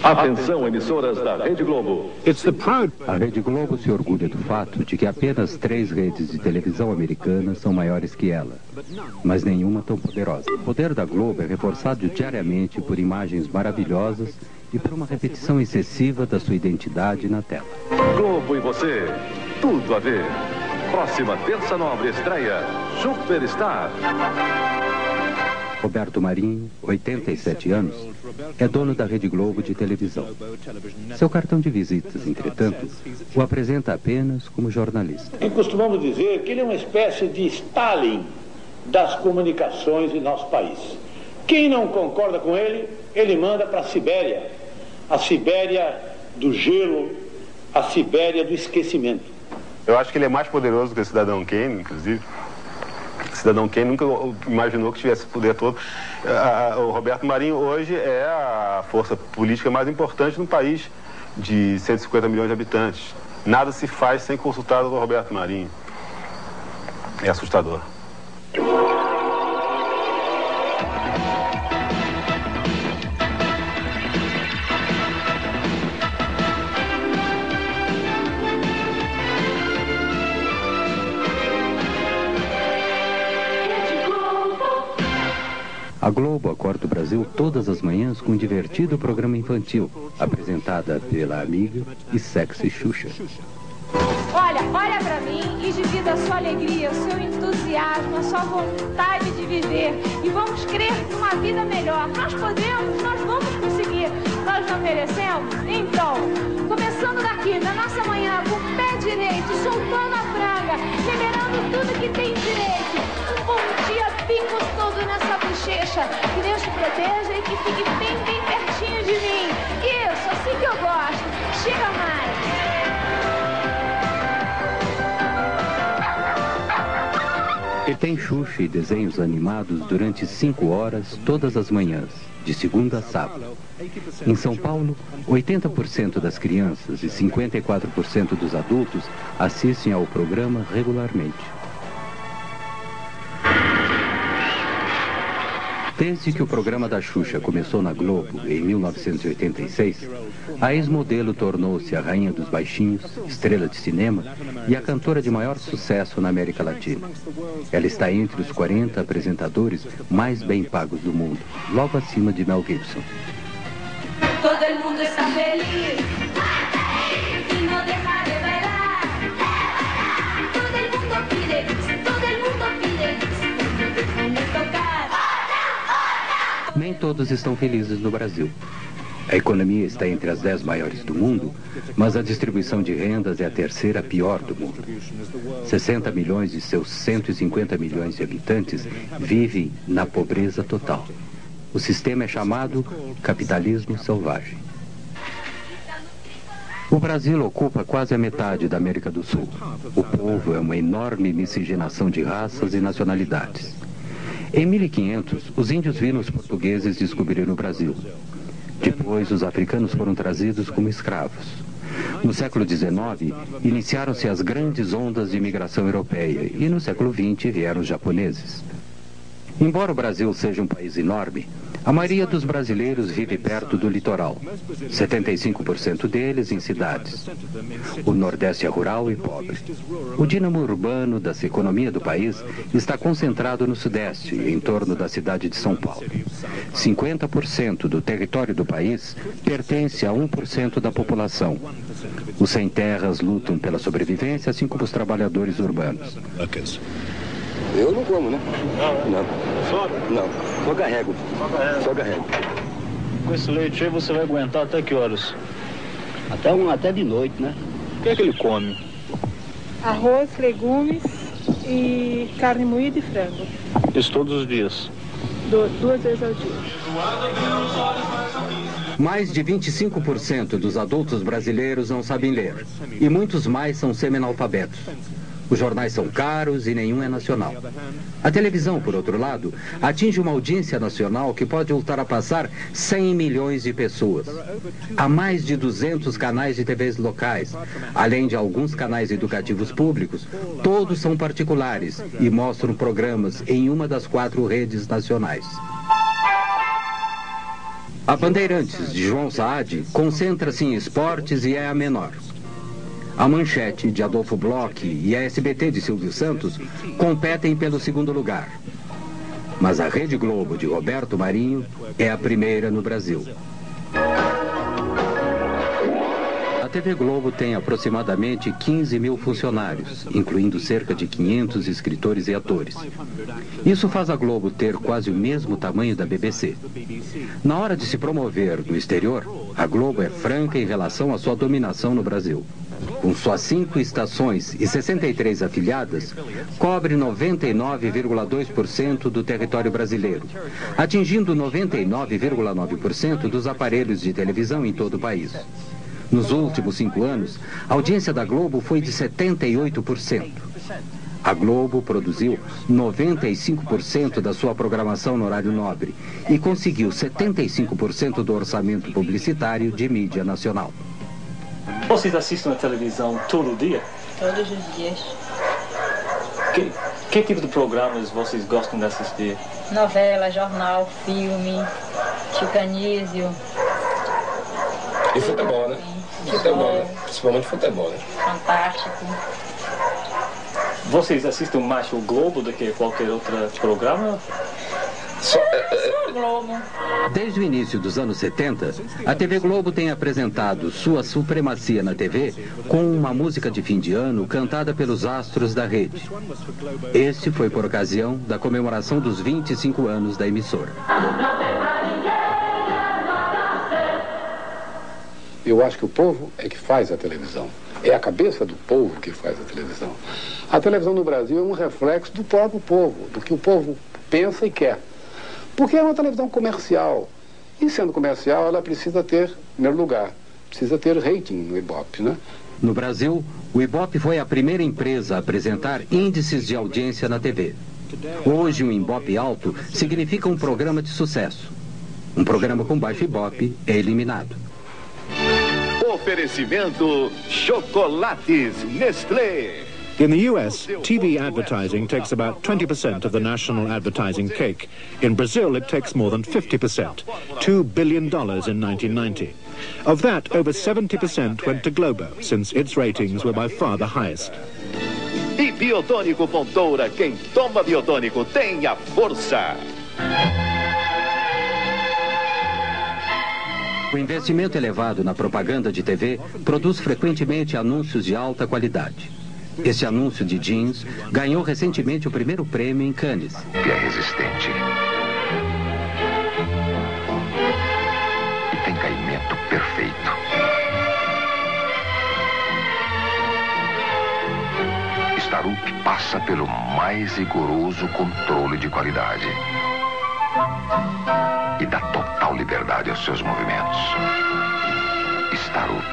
Atenção, emissoras da Rede Globo. A Rede Globo se orgulha do fato de que apenas 3 redes de televisão americanas são maiores que ela, mas nenhuma tão poderosa. O poder da Globo é reforçado diariamente por imagens maravilhosas e por uma repetição excessiva da sua identidade na tela. Globo e você, tudo a ver. Próxima terça nobre estreia, Superstar. Roberto Marinho, 87 anos, é dono da Rede Globo de televisão. Seu cartão de visitas, entretanto, o apresenta apenas como jornalista. E costumamos dizer que ele é uma espécie de Stalin das comunicações em nosso país. Quem não concorda com ele, ele manda para a Sibéria do gelo, a Sibéria do esquecimento. Eu acho que ele é mais poderoso que o Cidadão Kane, inclusive. O Cidadão Kane nunca imaginou que tivesse esse poder todo. O Roberto Marinho hoje é a força política mais importante no país de 150 milhões de habitantes. Nada se faz sem consultar o Roberto Marinho. É assustador. A Globo acorda o Brasil todas as manhãs com um divertido programa infantil, apresentada pela amiga e sexy Xuxa. Olha pra mim e divida a sua alegria, o seu entusiasmo, a sua vontade de viver. E vamos crer numa vida melhor. Nós podemos, nós vamos conseguir. Nós não merecemos? Então, começando daqui, na nossa manhã, com o pé direito, soltando a franga, liberando tudo que tem direito. Um bom dia bem gostoso nessa bochecha. Que Deus te proteja e que fique bem, bem pertinho de mim. Isso, assim que eu gosto. Chega mais. E tem Xuxa e desenhos animados durante 5 horas todas as manhãs, de segunda a sábado. Em São Paulo, 80% das crianças e 54% dos adultos assistem ao programa regularmente. Desde que o programa da Xuxa começou na Globo, em 1986, a ex-modelo tornou-se a rainha dos baixinhos, estrela de cinema e a cantora de maior sucesso na América Latina. Ela está entre os 40 apresentadores mais bem pagos do mundo, logo acima de Mel Gibson. Todo mundo está feliz e não deixa de bailar. Todo mundo pide, vamos tocar. Nem todos estão felizes no Brasil. A economia está entre as 10 maiores do mundo, mas a distribuição de rendas é a terceira pior do mundo. 60 milhões de seus 150 milhões de habitantes vivem na pobreza total. O sistema é chamado capitalismo selvagem. O Brasil ocupa quase a metade da América do Sul. O povo é uma enorme miscigenação de raças e nacionalidades. Em 1500, os índios viram os portugueses descobrir o Brasil. Depois, os africanos foram trazidos como escravos. No século XIX, iniciaram-se as grandes ondas de imigração europeia e no século XX vieram os japoneses. Embora o Brasil seja um país enorme, a maioria dos brasileiros vive perto do litoral, 75% deles em cidades. O Nordeste é rural e pobre. O dínamo urbano da economia do país está concentrado no Sudeste, em torno da cidade de São Paulo. 50% do território do país pertence a 1% da população. Os sem-terras lutam pela sobrevivência, assim como os trabalhadores urbanos. Eu não como, né? Não. Só? Não. Só carrego. Só carrego. Com esse leite aí você vai aguentar até que horas? Até de noite, né? O que é que ele come? Arroz, legumes e carne moída e frango. Isso todos os dias? 2 vezes ao dia. Mais de 25% dos adultos brasileiros não sabem ler. E muitos mais são semi-analfabetos. Os jornais são caros e nenhum é nacional. A televisão, por outro lado, atinge uma audiência nacional que pode ultrapassar 100 milhões de pessoas. Há mais de 200 canais de TVs locais, além de alguns canais educativos públicos. Todos são particulares e mostram programas em uma das 4 redes nacionais. A Bandeirantes, de João Saad, concentra-se em esportes e é a menor. A Manchete, de Adolfo Bloch, e a SBT, de Silvio Santos, competem pelo segundo lugar. Mas a Rede Globo, de Roberto Marinho, é a primeira no Brasil. A TV Globo tem aproximadamente 15 mil funcionários, incluindo cerca de 500 escritores e atores. Isso faz a Globo ter quase o mesmo tamanho da BBC. Na hora de se promover no exterior, a Globo é franca em relação à sua dominação no Brasil. Com suas 5 estações e 63 afiliadas, cobre 99,2% do território brasileiro, atingindo 99,9% dos aparelhos de televisão em todo o país. Nos últimos 5 anos, a audiência da Globo foi de 78%. A Globo produziu 95% da sua programação no horário nobre e conseguiu 75% do orçamento publicitário de mídia nacional. Vocês assistem a televisão todo dia? Todos os dias. Que tipo de programas vocês gostam de assistir? Novela, jornal, filme, Chico Anísio. E futebol, né? Futebol, né? Principalmente futebol, né? Fantástico. Vocês assistem mais o Globo do que qualquer outro programa? Só Globo. Desde o início dos anos 70, a TV Globo tem apresentado sua supremacia na TV com uma música de fim de ano cantada pelos astros da rede. Este foi por ocasião da comemoração dos 25 anos da emissora. Eu acho que o povo é que faz a televisão. É a cabeça do povo que faz a televisão. A televisão no Brasil é um reflexo do próprio povo, do que o povo pensa e quer. Porque é uma televisão comercial. E sendo comercial, ela precisa ter, em primeiro lugar, precisa ter rating no Ibope, né? No Brasil, o Ibope foi a primeira empresa a apresentar índices de audiência na TV. Hoje, um Ibope alto significa um programa de sucesso. Um programa com baixo Ibope é eliminado. Oferecimento Chocolates Nestlé. In the US, TV advertising takes about 20% of the national advertising cake. In Brazil, it takes more than 50%, $2 billion in 1990. Of that, over 70% went to Globo, since its ratings were by far the highest. E Biotônico Fontoura, quem toma Biotônico tem a força. O investimento elevado na propaganda de TV produz frequentemente anúncios de alta qualidade. Este anúncio de jeans ganhou recentemente o primeiro prêmio em Cannes. E é resistente. E tem caimento perfeito. Starup passa pelo mais rigoroso controle de qualidade. E dá total liberdade aos seus movimentos. Starup,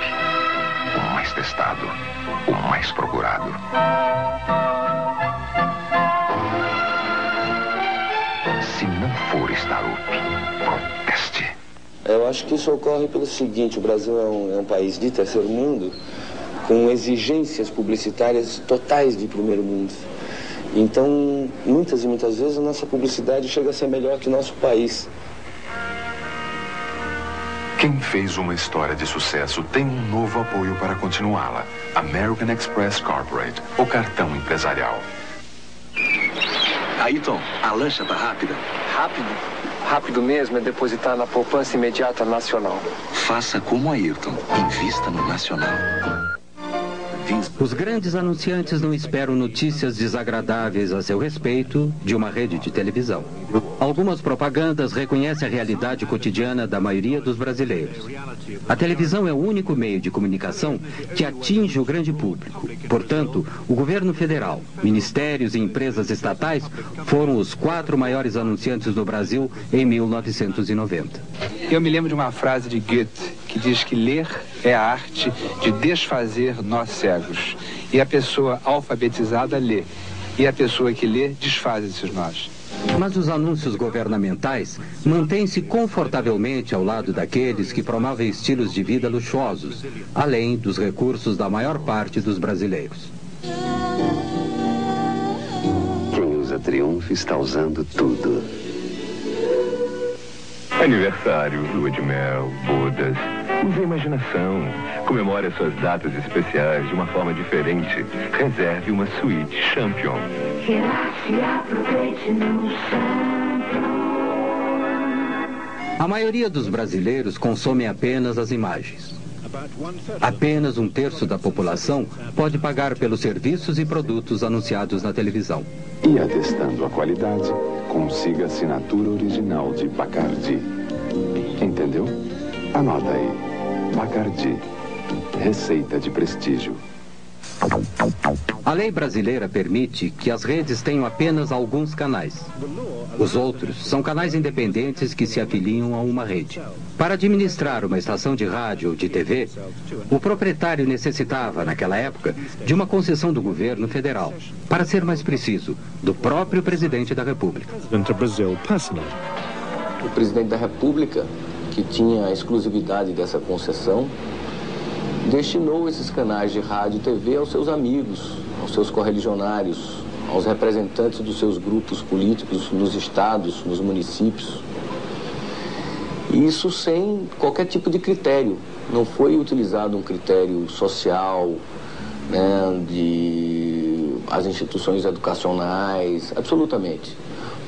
o mais testado, o mais procurado. Se não for Starup, proteste. Eu acho que isso ocorre pelo seguinte: o Brasil é um país de terceiro mundo com exigências publicitárias totais de primeiro mundo. Então, muitas e muitas vezes a nossa publicidade chega a ser melhor que o nosso país. Quem fez uma história de sucesso tem um novo apoio para continuá-la. American Express Corporate, o cartão empresarial. Ayrton, a lancha tá rápida? Rápido? Rápido mesmo é depositar na poupança imediata nacional. Faça como Ayrton, invista no Nacional. Os grandes anunciantes não esperam notícias desagradáveis a seu respeito de uma rede de televisão. Algumas propagandas reconhecem a realidade cotidiana da maioria dos brasileiros. A televisão é o único meio de comunicação que atinge o grande público. Portanto, o governo federal, ministérios e empresas estatais foram os 4 maiores anunciantes no Brasil em 1990. Eu me lembro de uma frase de Goethe que diz que ler é a arte de desfazer nós cegos. E a pessoa alfabetizada lê. E a pessoa que lê desfaz esses nós. Mas os anúncios governamentais mantêm-se confortavelmente ao lado daqueles que promovem estilos de vida luxuosos, além dos recursos da maior parte dos brasileiros. Quem usa Triunfo está usando tudo. Aniversário, lua de mel, bodas. Use a imaginação. Comemore as suas datas especiais de uma forma diferente. Reserve uma suíte Champion. Relaxe e aproveite no Champion. A maioria dos brasileiros consome apenas as imagens. Apenas 1/3 da população pode pagar pelos serviços e produtos anunciados na televisão. E atestando a qualidade, consiga a assinatura original de Bacardi. Entendeu? Anota aí. Bacardi. Receita de prestígio. A lei brasileira permite que as redes tenham apenas alguns canais. Os outros são canais independentes que se afiliam a uma rede. Para administrar uma estação de rádio ou de TV, o proprietário necessitava, naquela época, de uma concessão do governo federal. Para ser mais preciso, do próprio presidente da República. O presidente da República, que tinha a exclusividade dessa concessão, destinou esses canais de rádio e TV aos seus amigos, aos seus correligionários, aos representantes dos seus grupos políticos nos estados, nos municípios. Isso sem qualquer tipo de critério. Não foi utilizado um critério social, né, de as instituições educacionais, absolutamente.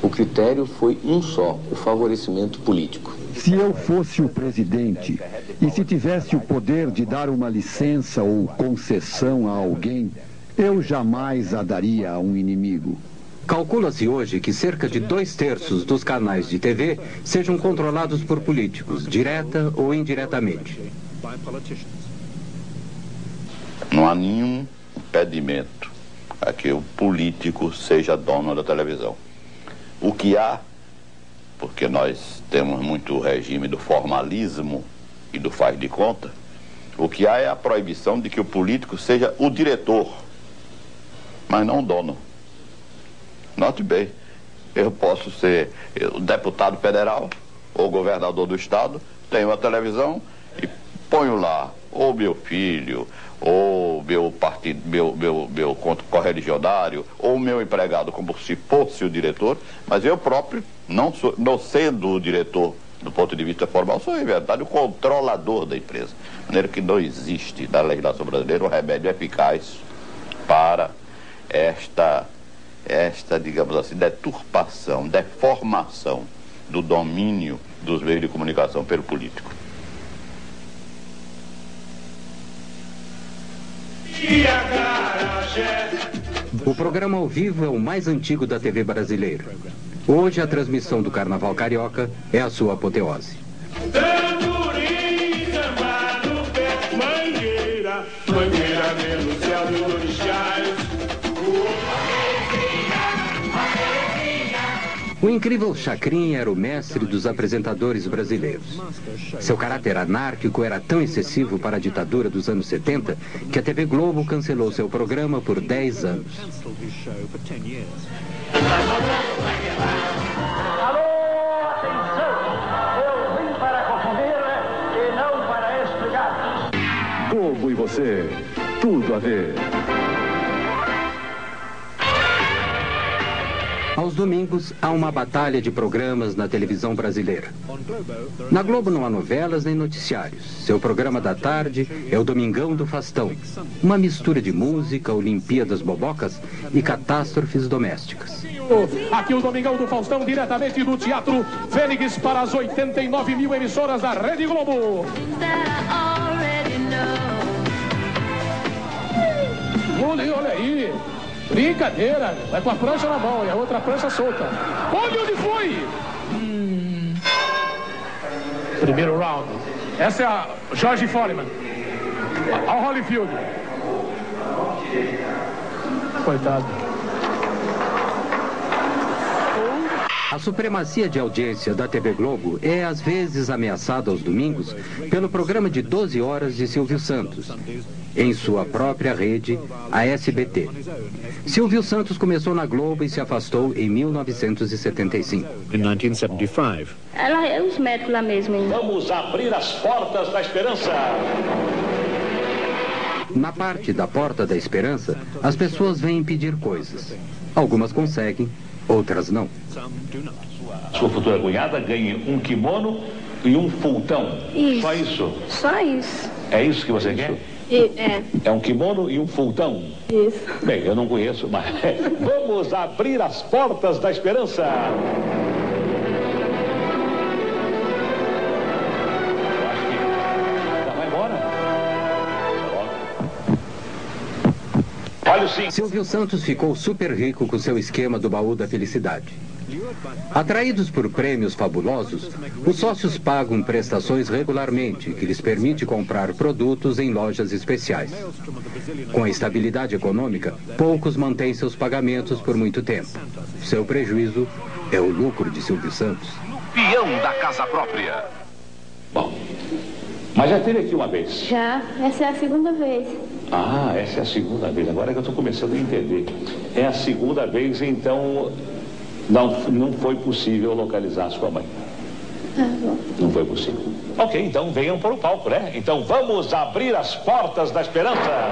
O critério foi um só, o favorecimento político. Se eu fosse o presidente e se tivesse o poder de dar uma licença ou concessão a alguém, eu jamais a daria a um inimigo. Calcula-se hoje que cerca de 2/3 dos canais de TV sejam controlados por políticos, direta ou indiretamente. Não há nenhum impedimento a que o político seja dono da televisão. O que há, porque nós temos muito o regime do formalismo e do faz de conta, o que há é a proibição de que o político seja o diretor, mas não o dono. Note bem, eu posso ser deputado federal ou governador do estado, tenho uma televisão e ponho lá ou meu filho, ou meu partido, meu correligionário, ou meu empregado, como se fosse o diretor, mas eu próprio, não sendo o diretor do ponto de vista formal, sou em verdade o controlador da empresa. De maneira que não existe na legislação brasileira um remédio eficaz para esta, digamos assim, deturpação, deformação do domínio dos meios de comunicação pelo político. O programa ao vivo é o mais antigo da TV brasileira. Hoje a transmissão do Carnaval Carioca é a sua apoteose. O incrível Chacrinha era o mestre dos apresentadores brasileiros. Seu caráter anárquico era tão excessivo para a ditadura dos anos 70 que a TV Globo cancelou seu programa por 10 anos. Alô, atenção! Eu vim para confundir e não para explicar. Globo e você, tudo a ver. Aos domingos, há uma batalha de programas na televisão brasileira. Na Globo não há novelas nem noticiários. Seu programa da tarde é o Domingão do Faustão. Uma mistura de música, Olimpíadas Bobocas e catástrofes domésticas. Aqui o Domingão do Faustão, diretamente do Teatro Fênix para as 89 mil emissoras da Rede Globo. Olha aí. Brincadeira, vai com a prancha na mão e a outra prancha solta. Olha onde foi! Primeiro round. Essa é a George Foreman. Ao Holyfield. Coitado. A supremacia de audiência da TV Globo é às vezes ameaçada aos domingos pelo programa de 12 horas de Silvio Santos, em sua própria rede, a SBT. Silvio Santos começou na Globo e se afastou em 1975. In 1975. Ela é os médicos lá mesmo, hein? Vamos abrir as portas da esperança. Na parte da Porta da Esperança, as pessoas vêm pedir coisas. Algumas conseguem outras não. Sua futura cunhada ganhe um kimono e um fultão. Isso. Só isso? Só isso. É isso que você quer? É um kimono e um fultão? Isso. Bem, eu não conheço, mas vamos abrir as portas da esperança. Eu acho que já vai embora. Olha sim. Silvio Santos ficou super rico com seu esquema do baú da felicidade. Atraídos por prêmios fabulosos, os sócios pagam prestações regularmente, que lhes permite comprar produtos em lojas especiais. Com a estabilidade econômica, poucos mantêm seus pagamentos por muito tempo. Seu prejuízo é o lucro de Silvio Santos. Peão da casa própria. Bom, mas já teve aqui uma vez. Já, essa é a segunda vez. Ah, essa é a segunda vez. Agora é que eu estou começando a entender. É a segunda vez, então não foi possível localizar sua mãe. Não foi possível. Ok, então venham para o palco, né? Então vamos abrir as portas da esperança.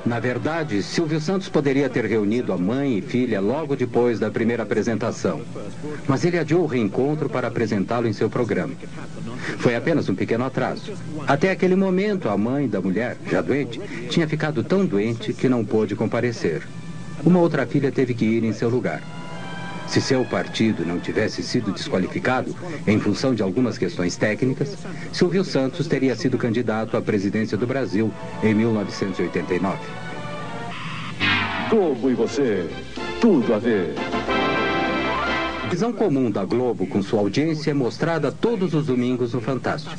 Na verdade, Silvio Santos poderia ter reunido a mãe e filha logo depois da primeira apresentação. Mas ele adiou o reencontro para apresentá-lo em seu programa. Foi apenas um pequeno atraso. Até aquele momento, a mãe da mulher, já doente, tinha ficado tão doente que não pôde comparecer. Uma outra filha teve que ir em seu lugar. Se seu partido não tivesse sido desqualificado em função de algumas questões técnicas, Silvio Santos teria sido candidato à presidência do Brasil em 1989. Globo e você, tudo a ver. A visão comum da Globo com sua audiência é mostrada todos os domingos no Fantástico.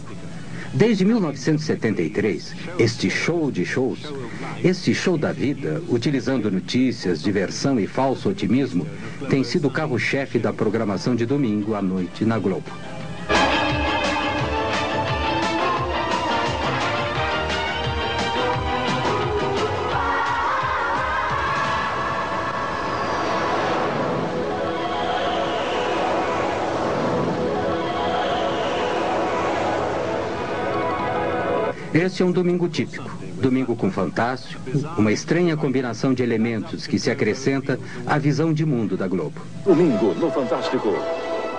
Desde 1973, este show de shows, este show da vida, utilizando notícias, diversão e falso otimismo, tem sido o carro-chefe da programação de domingo à noite na Globo. Este é um domingo típico, domingo com Fantástico, uma estranha combinação de elementos que se acrescenta à visão de mundo da Globo. Domingo no Fantástico.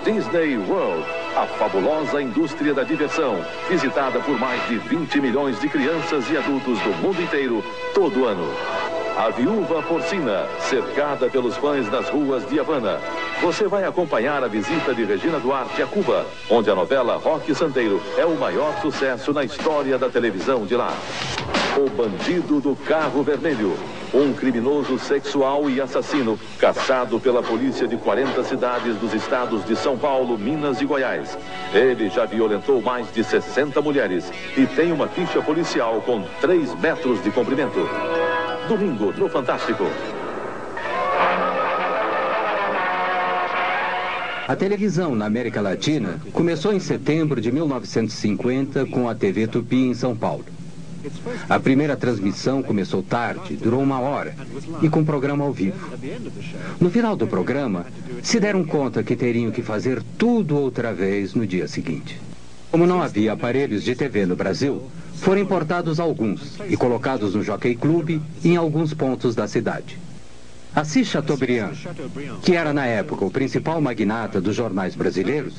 Disney World, a fabulosa indústria da diversão, visitada por mais de 20 milhões de crianças e adultos do mundo inteiro todo ano. A Viúva Porcina, cercada pelos fãs nas ruas de Havana. Você vai acompanhar a visita de Regina Duarte a Cuba, onde a novela Roque Santeiro é o maior sucesso na história da televisão de lá. O Bandido do Carro Vermelho, um criminoso sexual e assassino caçado pela polícia de 40 cidades dos estados de São Paulo, Minas e Goiás. Ele já violentou mais de 60 mulheres e tem uma ficha policial com 3 metros de comprimento. Domingo no Fantástico. A televisão na América Latina começou em setembro de 1950 com a TV Tupi em São Paulo. A primeira transmissão começou tarde, durou 1 hora, e com programa ao vivo. No final do programa, se deram conta que teriam que fazer tudo outra vez no dia seguinte. Como não havia aparelhos de TV no Brasil, foram importados alguns e colocados no Jockey Club em alguns pontos da cidade. Assis Chateaubriand, que era na época o principal magnata dos jornais brasileiros,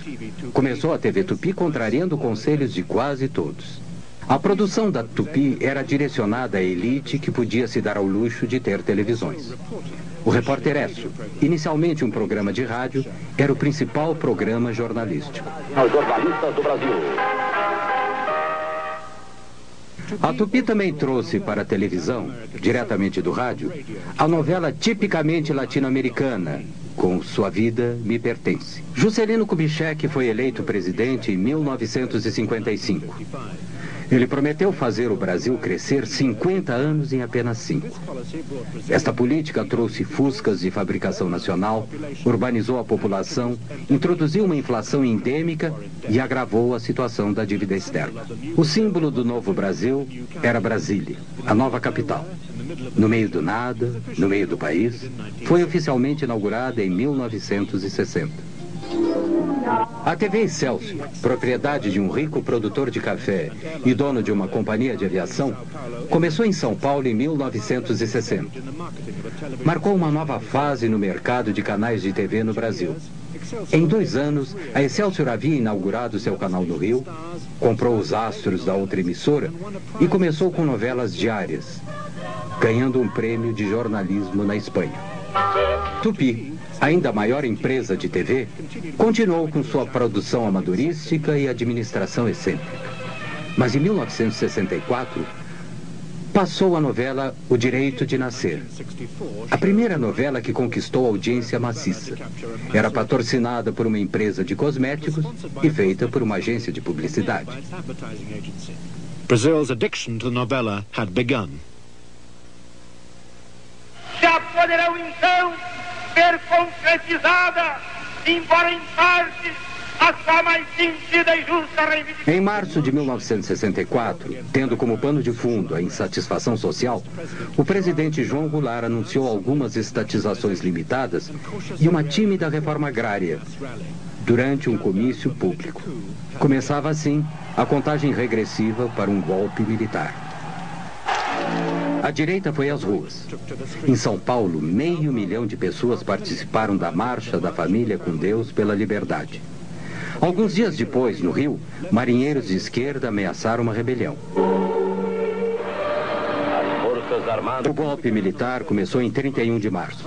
começou a TV Tupi contrariando conselhos de quase todos. A produção da Tupi era direcionada à elite que podia se dar ao luxo de ter televisões. O Repórter Esso, inicialmente um programa de rádio, era o principal programa jornalístico. Os jornalistas do Brasil. A Tupi também trouxe para a televisão, diretamente do rádio, a novela tipicamente latino-americana, com Sua Vida Me Pertence. Juscelino Kubitschek foi eleito presidente em 1955. Ele prometeu fazer o Brasil crescer 50 anos em apenas 5. Esta política trouxe fuscas de fabricação nacional, urbanizou a população, introduziu uma inflação endêmica e agravou a situação da dívida externa. O símbolo do novo Brasil era Brasília, a nova capital. No meio do nada, no meio do país, foi oficialmente inaugurada em 1960. A TV Excelsior, propriedade de um rico produtor de café e dono de uma companhia de aviação, começou em São Paulo em 1960. Marcou uma nova fase no mercado de canais de TV no Brasil. Em 2 anos, a Excelsior havia inaugurado seu canal no Rio, comprou os astros da outra emissora e começou com novelas diárias, ganhando um prêmio de jornalismo na Espanha. Tupi, ainda maior empresa de TV, continuou com sua produção amadorística e administração excêntrica. Mas em 1964, passou a novela O Direito de Nascer. A primeira novela que conquistou audiência maciça. Era patrocinada por uma empresa de cosméticos e feita por uma agência de publicidade. Brazil's addiction to the novela had begun. Já poderão então ser concretizada, embora em parte, a sua mais sentida e justa reivindicação. Em março de 1964, tendo como pano de fundo a insatisfação social, o presidente João Goulart anunciou algumas estatizações limitadas e uma tímida reforma agrária durante um comício público. Começava assim a contagem regressiva para um golpe militar. A direita foi às ruas. Em São Paulo, 500 mil de pessoas participaram da Marcha da Família com Deus pela Liberdade. Alguns dias depois, no Rio, marinheiros de esquerda ameaçaram uma rebelião. O golpe militar começou em 31 de março.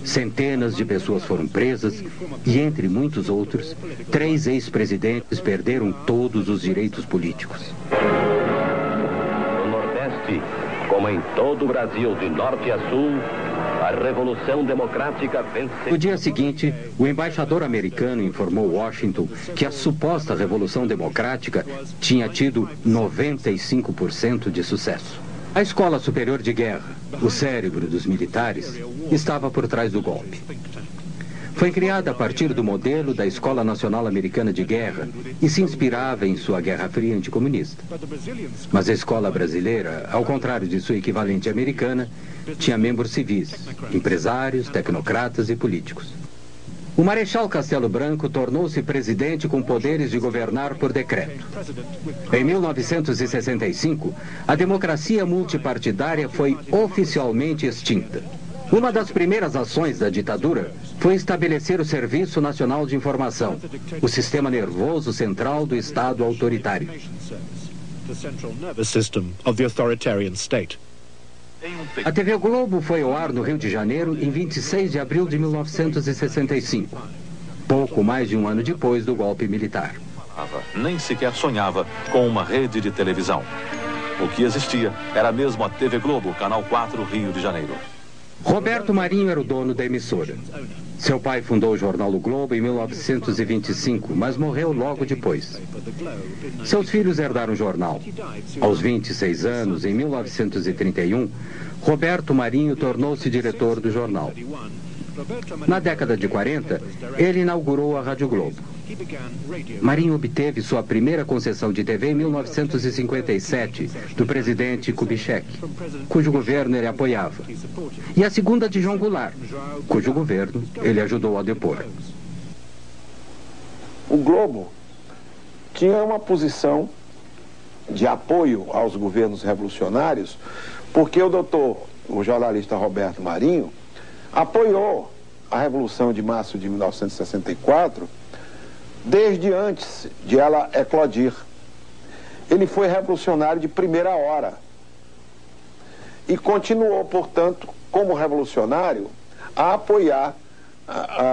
Centenas de pessoas foram presas e, entre muitos outros, 3 ex-presidentes perderam todos os direitos políticos. No Nordeste, como em todo o Brasil, de norte a sul, a Revolução Democrática venceu. No dia seguinte, o embaixador americano informou Washington que a suposta Revolução Democrática tinha tido 95% de sucesso. A Escola Superior de Guerra, o cérebro dos militares, estava por trás do golpe. Foi criada a partir do modelo da Escola Nacional Americana de Guerra e se inspirava em sua Guerra Fria anticomunista. Mas a escola brasileira, ao contrário de sua equivalente americana, tinha membros civis, empresários, tecnocratas e políticos. O Marechal Castelo Branco tornou-se presidente com poderes de governar por decreto. Em 1965, a democracia multipartidária foi oficialmente extinta. Uma das primeiras ações da ditadura foi estabelecer o Serviço Nacional de Informação, o sistema nervoso central do Estado autoritário. A TV Globo foi ao ar no Rio de Janeiro em 26 de abril de 1965, pouco mais de um ano depois do golpe militar. Nem sequer sonhava com uma rede de televisão. O que existia era mesmo a TV Globo, Canal 4, Rio de Janeiro. Roberto Marinho era o dono da emissora. Seu pai fundou o jornal O Globo em 1925, mas morreu logo depois. Seus filhos herdaram o jornal. Aos 26 anos, em 1931, Roberto Marinho tornou-se diretor do jornal. Na década de 40, ele inaugurou a Rádio Globo. Marinho obteve sua primeira concessão de TV em 1957, do presidente Kubitschek, cujo governo ele apoiava, e a segunda de João Goulart, cujo governo ele ajudou a depor. O Globo tinha uma posição de apoio aos governos revolucionários, porque o jornalista Roberto Marinho, apoiou a Revolução de Março de 1964 desde antes de ela eclodir. Ele foi revolucionário de primeira hora e continuou, portanto, como revolucionário, a apoiar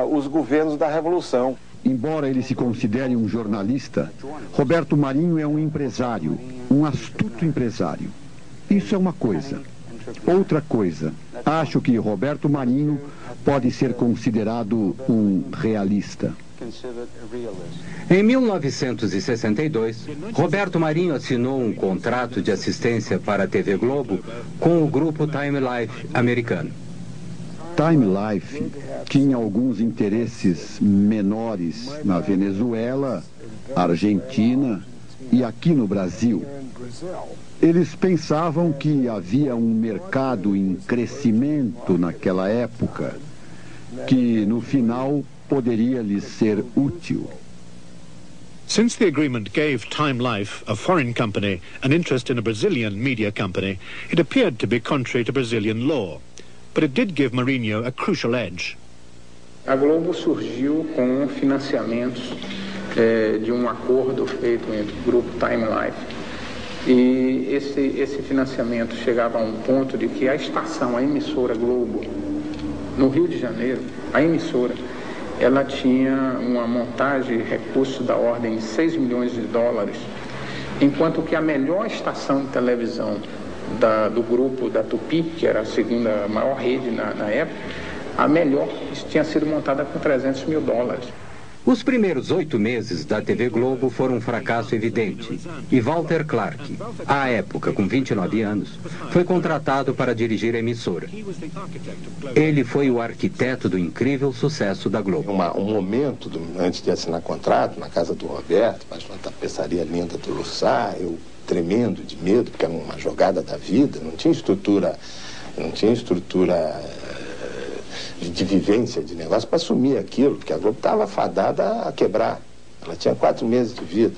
os governos da Revolução. Embora ele se considere um jornalista, Roberto Marinho é um empresário, um astuto empresário. Isso é uma coisa. Outra coisa, acho que Roberto Marinho pode ser considerado um realista. Em 1962, Roberto Marinho assinou um contrato de assistência para a TV Globo com o grupo Time Life americano. Time Life tinha alguns interesses menores na Venezuela, Argentina e aqui no Brasil. Eles pensavam que havia um mercado em crescimento naquela época, que no final poderia lhes ser útil. Since the agreement gave Time Life, a foreign company, an interest in a Brazilian media company, it appeared to be contrary to Brazilian law. But it did give Marinho a crucial edge. A Globo surgiu com financiamentos de acordo feito entre o grupo Time Life. E esse financiamento chegava a ponto de que a estação, a emissora Globo, no Rio de Janeiro, a emissora, ela tinha uma montagem de recursos da ordem de 6 milhões de dólares, enquanto que a melhor estação de televisão do grupo da Tupi, que era a segunda maior rede na época, a melhor tinha sido montada com 300 mil dólares. Os primeiros 8 meses da TV Globo foram um fracasso evidente. E Walter Clark, à época com 29 anos, foi contratado para dirigir a emissora. Ele foi o arquiteto do incrível sucesso da Globo. Um momento, antes de assinar contrato, na casa do Roberto, mas uma tapeçaria linda do Lussá, eu tremendo de medo, porque era uma jogada da vida, não tinha estrutura de vivência de negócio para assumir aquilo, porque a Globo estava fadada a quebrar. Ela tinha 4 meses de vida.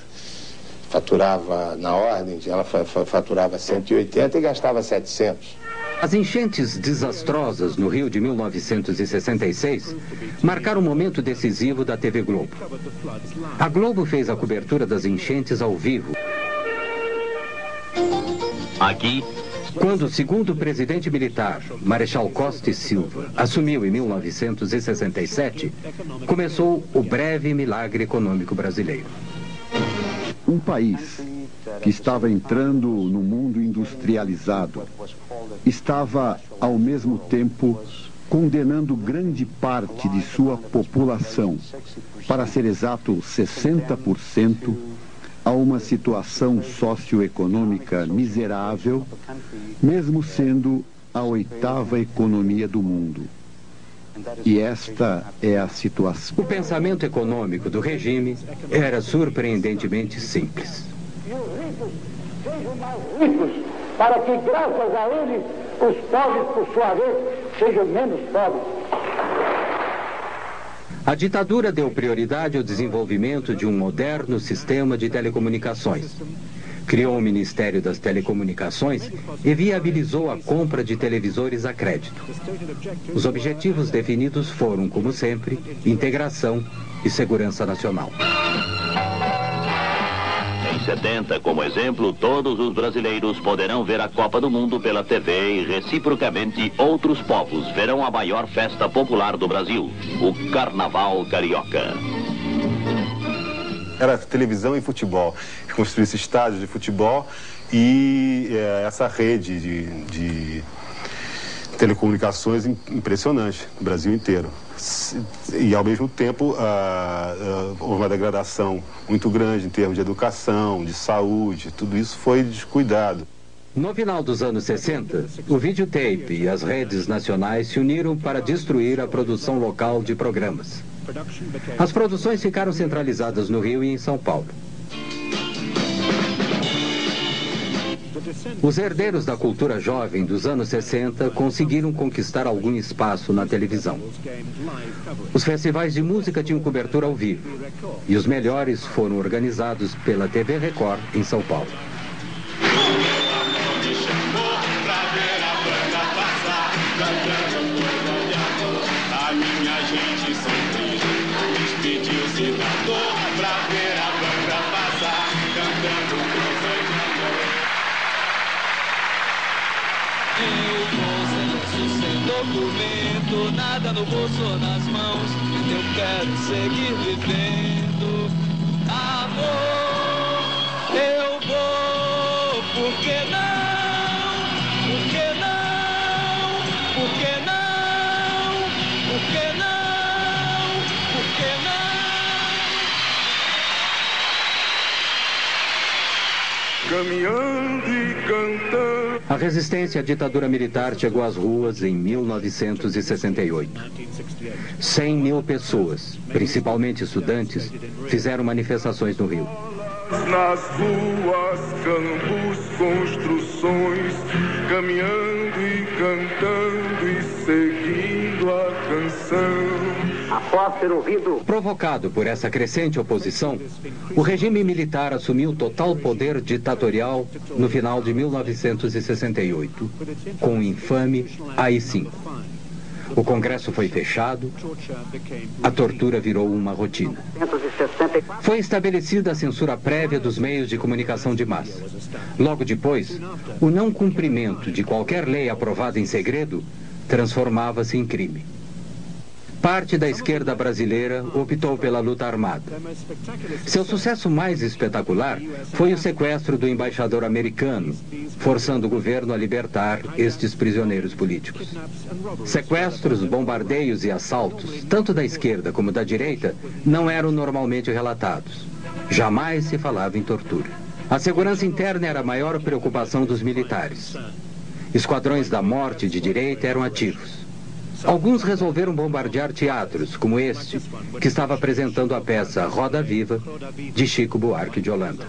Faturava na ordem, ela faturava 180 e gastava 700. As enchentes desastrosas no Rio de 1966 marcaram um momento decisivo da TV Globo. A Globo fez a cobertura das enchentes ao vivo. Aqui, quando o segundo presidente militar, Marechal Costa e Silva, assumiu em 1967, começou o breve milagre econômico brasileiro. Um país que estava entrando no mundo industrializado estava, ao mesmo tempo, condenando grande parte de sua população, para ser exato, 60%, a uma situação socioeconômica miserável, mesmo sendo a 8ª economia do mundo. E esta é a situação. O pensamento econômico do regime era surpreendentemente simples. E os ricos sejam mais ricos, para que, graças a eles, os pobres, por sua vez, sejam menos pobres. A ditadura deu prioridade ao desenvolvimento de um moderno sistema de telecomunicações. Criou o Ministério das Telecomunicações e viabilizou a compra de televisores a crédito. Os objetivos definidos foram, como sempre, integração e segurança nacional. Em 70, como exemplo, todos os brasileiros poderão ver a Copa do Mundo pela TV e, reciprocamente, outros povos verão a maior festa popular do Brasil, o Carnaval Carioca. Era televisão e futebol. Construísse estádios de futebol e essa rede de telecomunicações impressionante no Brasil inteiro. E, ao mesmo tempo, houve uma degradação muito grande em termos de educação, de saúde, tudo isso foi descuidado. No final dos anos 60, o videotape e as redes nacionais se uniram para destruir a produção local de programas. As produções ficaram centralizadas no Rio e em São Paulo. Os herdeiros da cultura jovem dos anos 60 conseguiram conquistar algum espaço na televisão. Os festivais de música tinham cobertura ao vivo, e os melhores foram organizados pela TV Record em São Paulo. Documento, nada no bolso ou nas mãos, eu quero seguir vivendo. Amor, eu vou, por que não? Por que não? Por que não? Por que não? Por que não? Caminhando e cantando. A resistência à ditadura militar chegou às ruas em 1968. 100 mil pessoas, principalmente estudantes, fizeram manifestações no Rio. Nas ruas, campos, construções, caminhando e cantando e seguindo a canção. Pode ser ouvido. Provocado por essa crescente oposição, o regime militar assumiu total poder ditatorial no final de 1968, com o infame AI-5. O Congresso foi fechado, a tortura virou uma rotina. Foi estabelecida a censura prévia dos meios de comunicação de massa. Logo depois, o não cumprimento de qualquer lei aprovada em segredo transformava-se em crime. Parte da esquerda brasileira optou pela luta armada. Seu sucesso mais espetacular foi o sequestro do embaixador americano, forçando o governo a libertar estes prisioneiros políticos. Sequestros, bombardeios e assaltos, tanto da esquerda como da direita, não eram normalmente relatados. Jamais se falava em tortura. A segurança interna era a maior preocupação dos militares. Esquadrões da morte de direita eram ativos. Alguns resolveram bombardear teatros, como este, que estava apresentando a peça Roda Viva, de Chico Buarque de Holanda.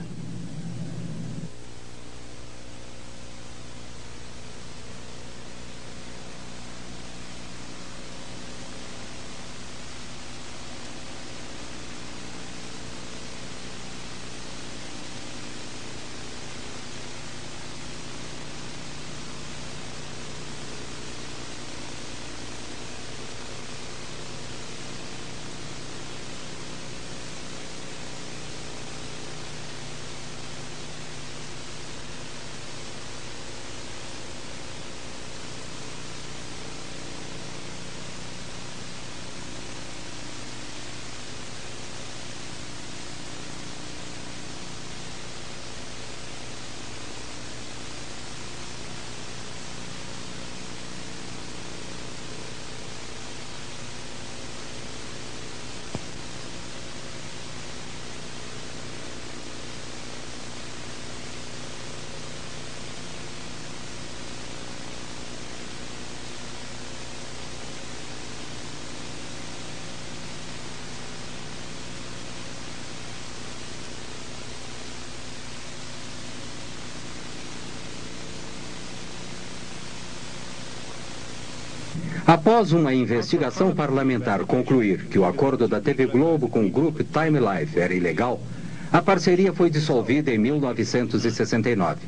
Após uma investigação parlamentar concluir que o acordo da TV Globo com o grupo Time Life era ilegal, a parceria foi dissolvida em 1969.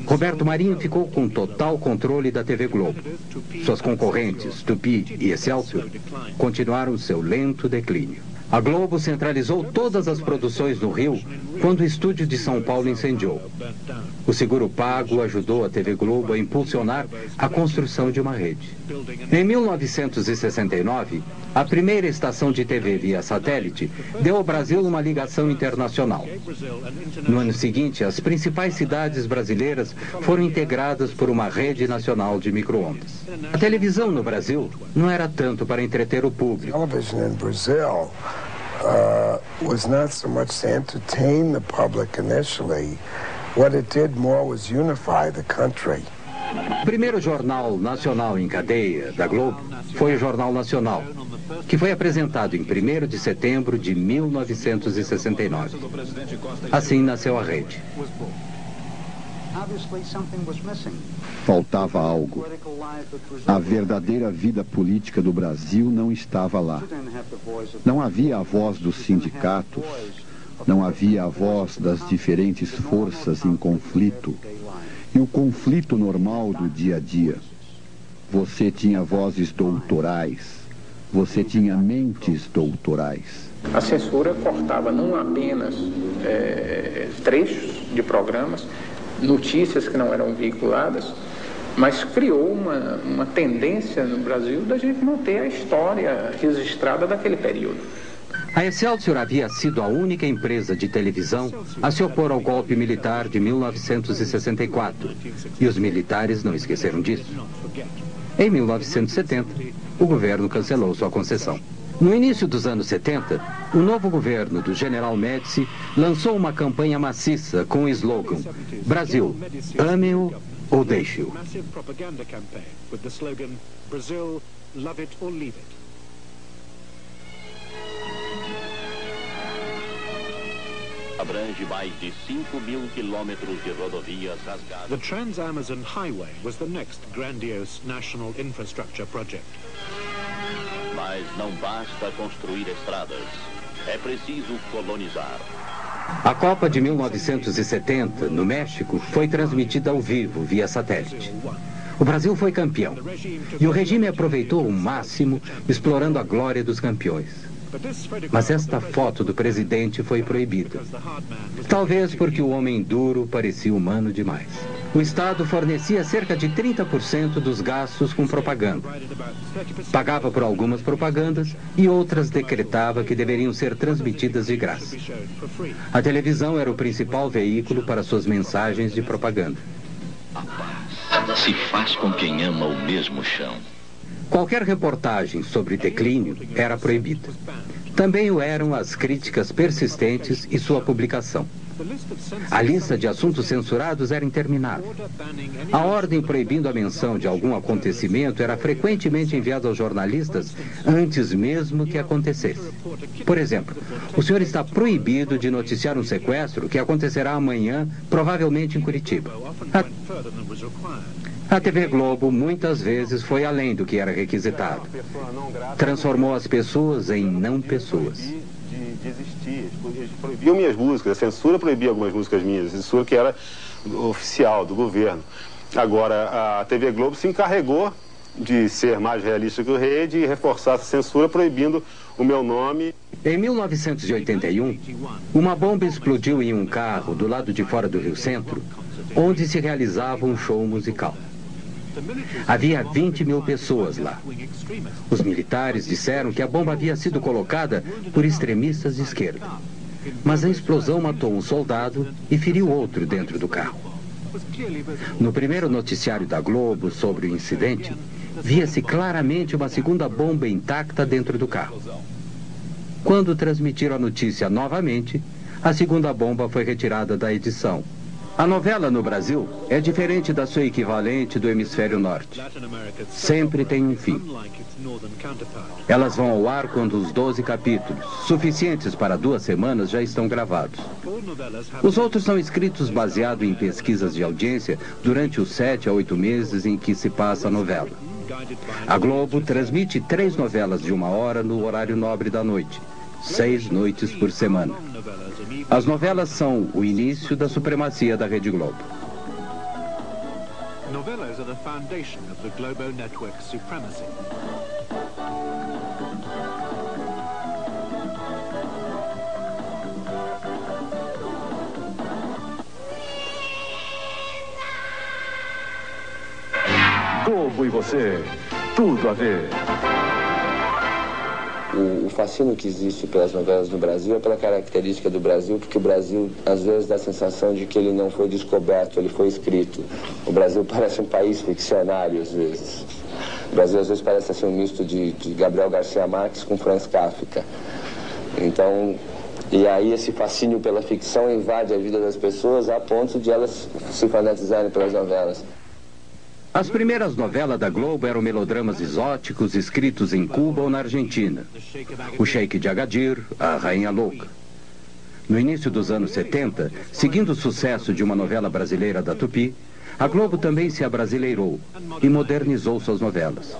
Roberto Marinho ficou com total controle da TV Globo. Suas concorrentes, Tupi e Excelsior, continuaram seu lento declínio. A Globo centralizou todas as produções no Rio quando o estúdio de São Paulo incendiou. O seguro pago ajudou a TV Globo a impulsionar a construção de uma rede. Em 1969, a primeira estação de TV via satélite deu ao Brasil uma ligação internacional. No ano seguinte, as principais cidades brasileiras foram integradas por uma rede nacional de micro-ondas. A televisão no Brasil não era tanto para entreter o público. Was not so much to entertain the public initially. What it did more was unify the country. O primeiro jornal nacional em cadeia da Globo foi o Jornal Nacional, que foi apresentado em 1º de setembro de 1969. Assim nasceu a rede. Faltava algo. A verdadeira vida política do Brasil não estava lá. Não havia a voz dos sindicatos, não havia a voz das diferentes forças em conflito e o conflito normal do dia a dia. Você tinha vozes doutorais, você tinha mentes doutorais. A censura cortava não apenas trechos de programas, notícias que não eram veiculadas, mas criou uma tendência no Brasil da gente não ter a história registrada daquele período. A Excelsior havia sido a única empresa de televisão a se opor ao golpe militar de 1964, e os militares não esqueceram disso. Em 1970, o governo cancelou sua concessão. No início dos anos 70, o novo governo do General Médici lançou uma campanha maciça com o slogan Brasil, ame-o ou deixe-o. Abrange mais de 5.000 quilômetros de rodovias rasgadas. The Trans-Amazon Highway was the next grandiose national infrastructure project. Mas não basta construir estradas. É preciso colonizar. A Copa de 1970, no México, foi transmitida ao vivo, via satélite. O Brasil foi campeão. E o regime aproveitou o máximo, explorando a glória dos campeões. Mas esta foto do presidente foi proibida. Talvez porque o homem duro parecia humano demais. O Estado fornecia cerca de 30% dos gastos com propaganda. Pagava por algumas propagandas e outras decretava que deveriam ser transmitidas de graça. A televisão era o principal veículo para suas mensagens de propaganda. A paz se faz com quem ama o mesmo chão. Qualquer reportagem sobre declínio era proibida. Também o eram as críticas persistentes e sua publicação. A lista de assuntos censurados era interminável. A ordem proibindo a menção de algum acontecimento era frequentemente enviada aos jornalistas antes mesmo que acontecesse. Por exemplo, o senhor está proibido de noticiar um sequestro que acontecerá amanhã, provavelmente em Curitiba. A TV Globo muitas vezes foi além do que era requisitado. Transformou as pessoas em não pessoas. De existir. Eles proibiam minhas músicas, a censura proibia algumas músicas minhas, a censura que era oficial do governo. Agora, a TV Globo se encarregou de ser mais realista que o rei, de reforçar essa censura proibindo o meu nome. Em 1981, uma bomba explodiu em um carro do lado de fora do Rio Centro, onde se realizava um show musical. Havia 20 mil pessoas lá. Os militares disseram que a bomba havia sido colocada por extremistas de esquerda. Mas a explosão matou um soldado e feriu outro dentro do carro. No primeiro noticiário da Globo sobre o incidente, via-se claramente uma segunda bomba intacta dentro do carro. Quando transmitiram a notícia novamente, a segunda bomba foi retirada da edição. A novela no Brasil é diferente da sua equivalente do hemisfério norte. Sempre tem um fim. Elas vão ao ar quando os 12 capítulos, suficientes para 2 semanas, já estão gravados. Os outros são escritos baseado em pesquisas de audiência durante os 7 a 8 meses em que se passa a novela. A Globo transmite 3 novelas de 1 hora no horário nobre da noite, 6 noites por semana. As novelas são o início da supremacia da Rede Globo. Novelas are the foundation of the Globo network's supremacy. Globo e você, tudo a ver. O fascínio que existe pelas novelas no Brasil é pela característica do Brasil, porque o Brasil, às vezes, dá a sensação de que ele não foi descoberto, ele foi escrito. O Brasil parece um país ficcionário, às vezes. O Brasil, às vezes, parece assim, um misto de Gabriel Garcia Marques com Franz Kafka. Então, e aí esse fascínio pela ficção invade a vida das pessoas a ponto de elas se fanatizarem pelas novelas. As primeiras novelas da Globo eram melodramas exóticos escritos em Cuba ou na Argentina. O Sheik de Agadir, a Rainha Louca. No início dos anos 70, seguindo o sucesso de uma novela brasileira da Tupi, a Globo também se abrasileirou e modernizou suas novelas.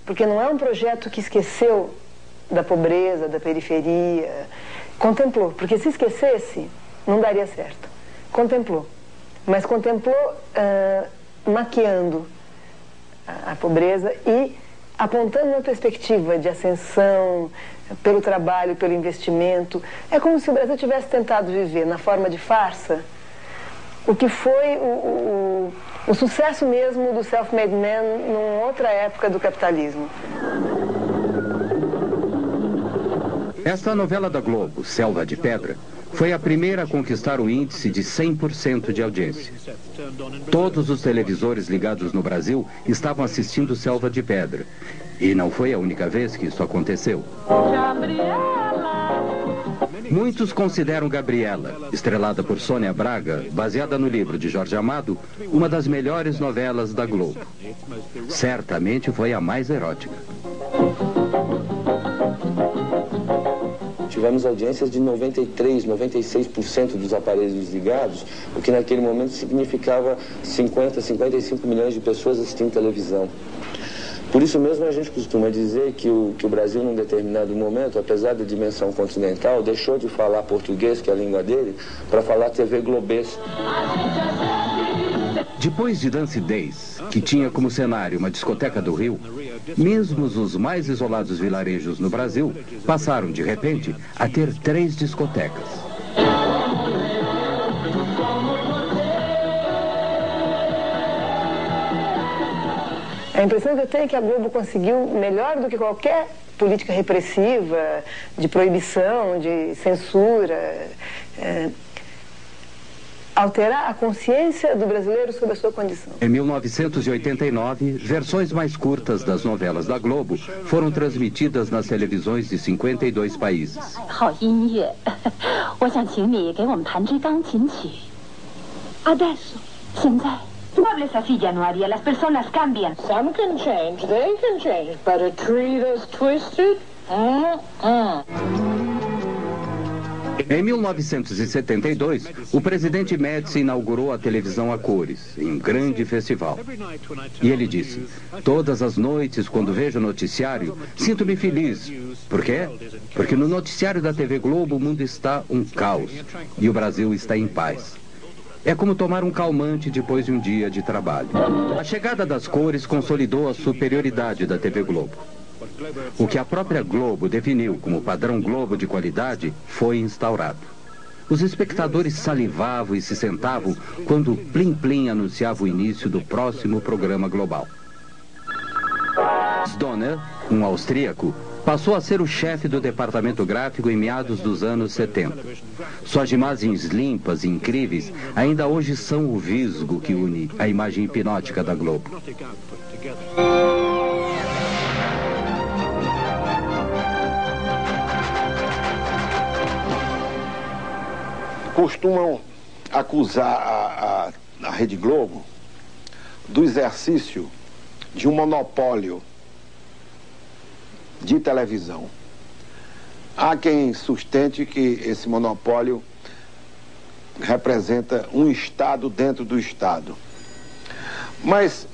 Porque não é um projeto que esqueceu da pobreza, da periferia. Contemplou, porque se esquecesse, não daria certo. Contemplou. Mas contemplou maquiando a pobreza e apontando uma perspectiva de ascensão pelo trabalho, pelo investimento. É como se o Brasil tivesse tentado viver na forma de farsa o que foi o sucesso mesmo do self-made man numa outra época do capitalismo. Esta novela da Globo, Selva de Pedra, foi a primeira a conquistar o índice de 100% de audiência. Todos os televisores ligados no Brasil estavam assistindo Selva de Pedra. E não foi a única vez que isso aconteceu. Muitos consideram Gabriela, estrelada por Sônia Braga, baseada no livro de Jorge Amado, uma das melhores novelas da Globo. Certamente foi a mais erótica. Tivemos audiências de 93%, 96% dos aparelhos ligados, o que naquele momento significava 50, 55 milhões de pessoas assistindo televisão. Por isso mesmo a gente costuma dizer que o Brasil, num determinado momento, apesar da dimensão continental, deixou de falar português, que é a língua dele, para falar TV globês. Depois de Dance Days, que tinha como cenário uma discoteca do Rio, mesmo os mais isolados vilarejos no Brasil passaram, de repente, a ter 3 discotecas. A impressão que eu tenho é que a Globo conseguiu, melhor do que qualquer política repressiva, de proibição, de censura, alterar a consciência do brasileiro sobre a sua condição. Em 1989, versões mais curtas das novelas da Globo foram transmitidas nas televisões de 52 países. No hables así, Januaria. Las personas cambian. Some can change, they can change, but a tree that's twisted? Em 1972, o presidente Médici inaugurou a televisão a cores, em um grande festival. E ele disse: todas as noites, quando vejo o noticiário, sinto-me feliz. Por quê? Porque no noticiário da TV Globo o mundo está um caos e o Brasil está em paz. É como tomar um calmante depois de um dia de trabalho. A chegada das cores consolidou a superioridade da TV Globo. O que a própria Globo definiu como padrão Globo de qualidade foi instaurado. Os espectadores salivavam e se sentavam quando o Plim Plim anunciava o início do próximo programa global. Donner, um austríaco, passou a ser o chefe do departamento gráfico em meados dos anos 70. Suas imagens limpas e incríveis ainda hoje são o visgo que une a imagem hipnótica da Globo. Costumam acusar a Rede Globo do exercício de um monopólio de televisão. Há quem sustente que esse monopólio representa um Estado dentro do Estado. Mas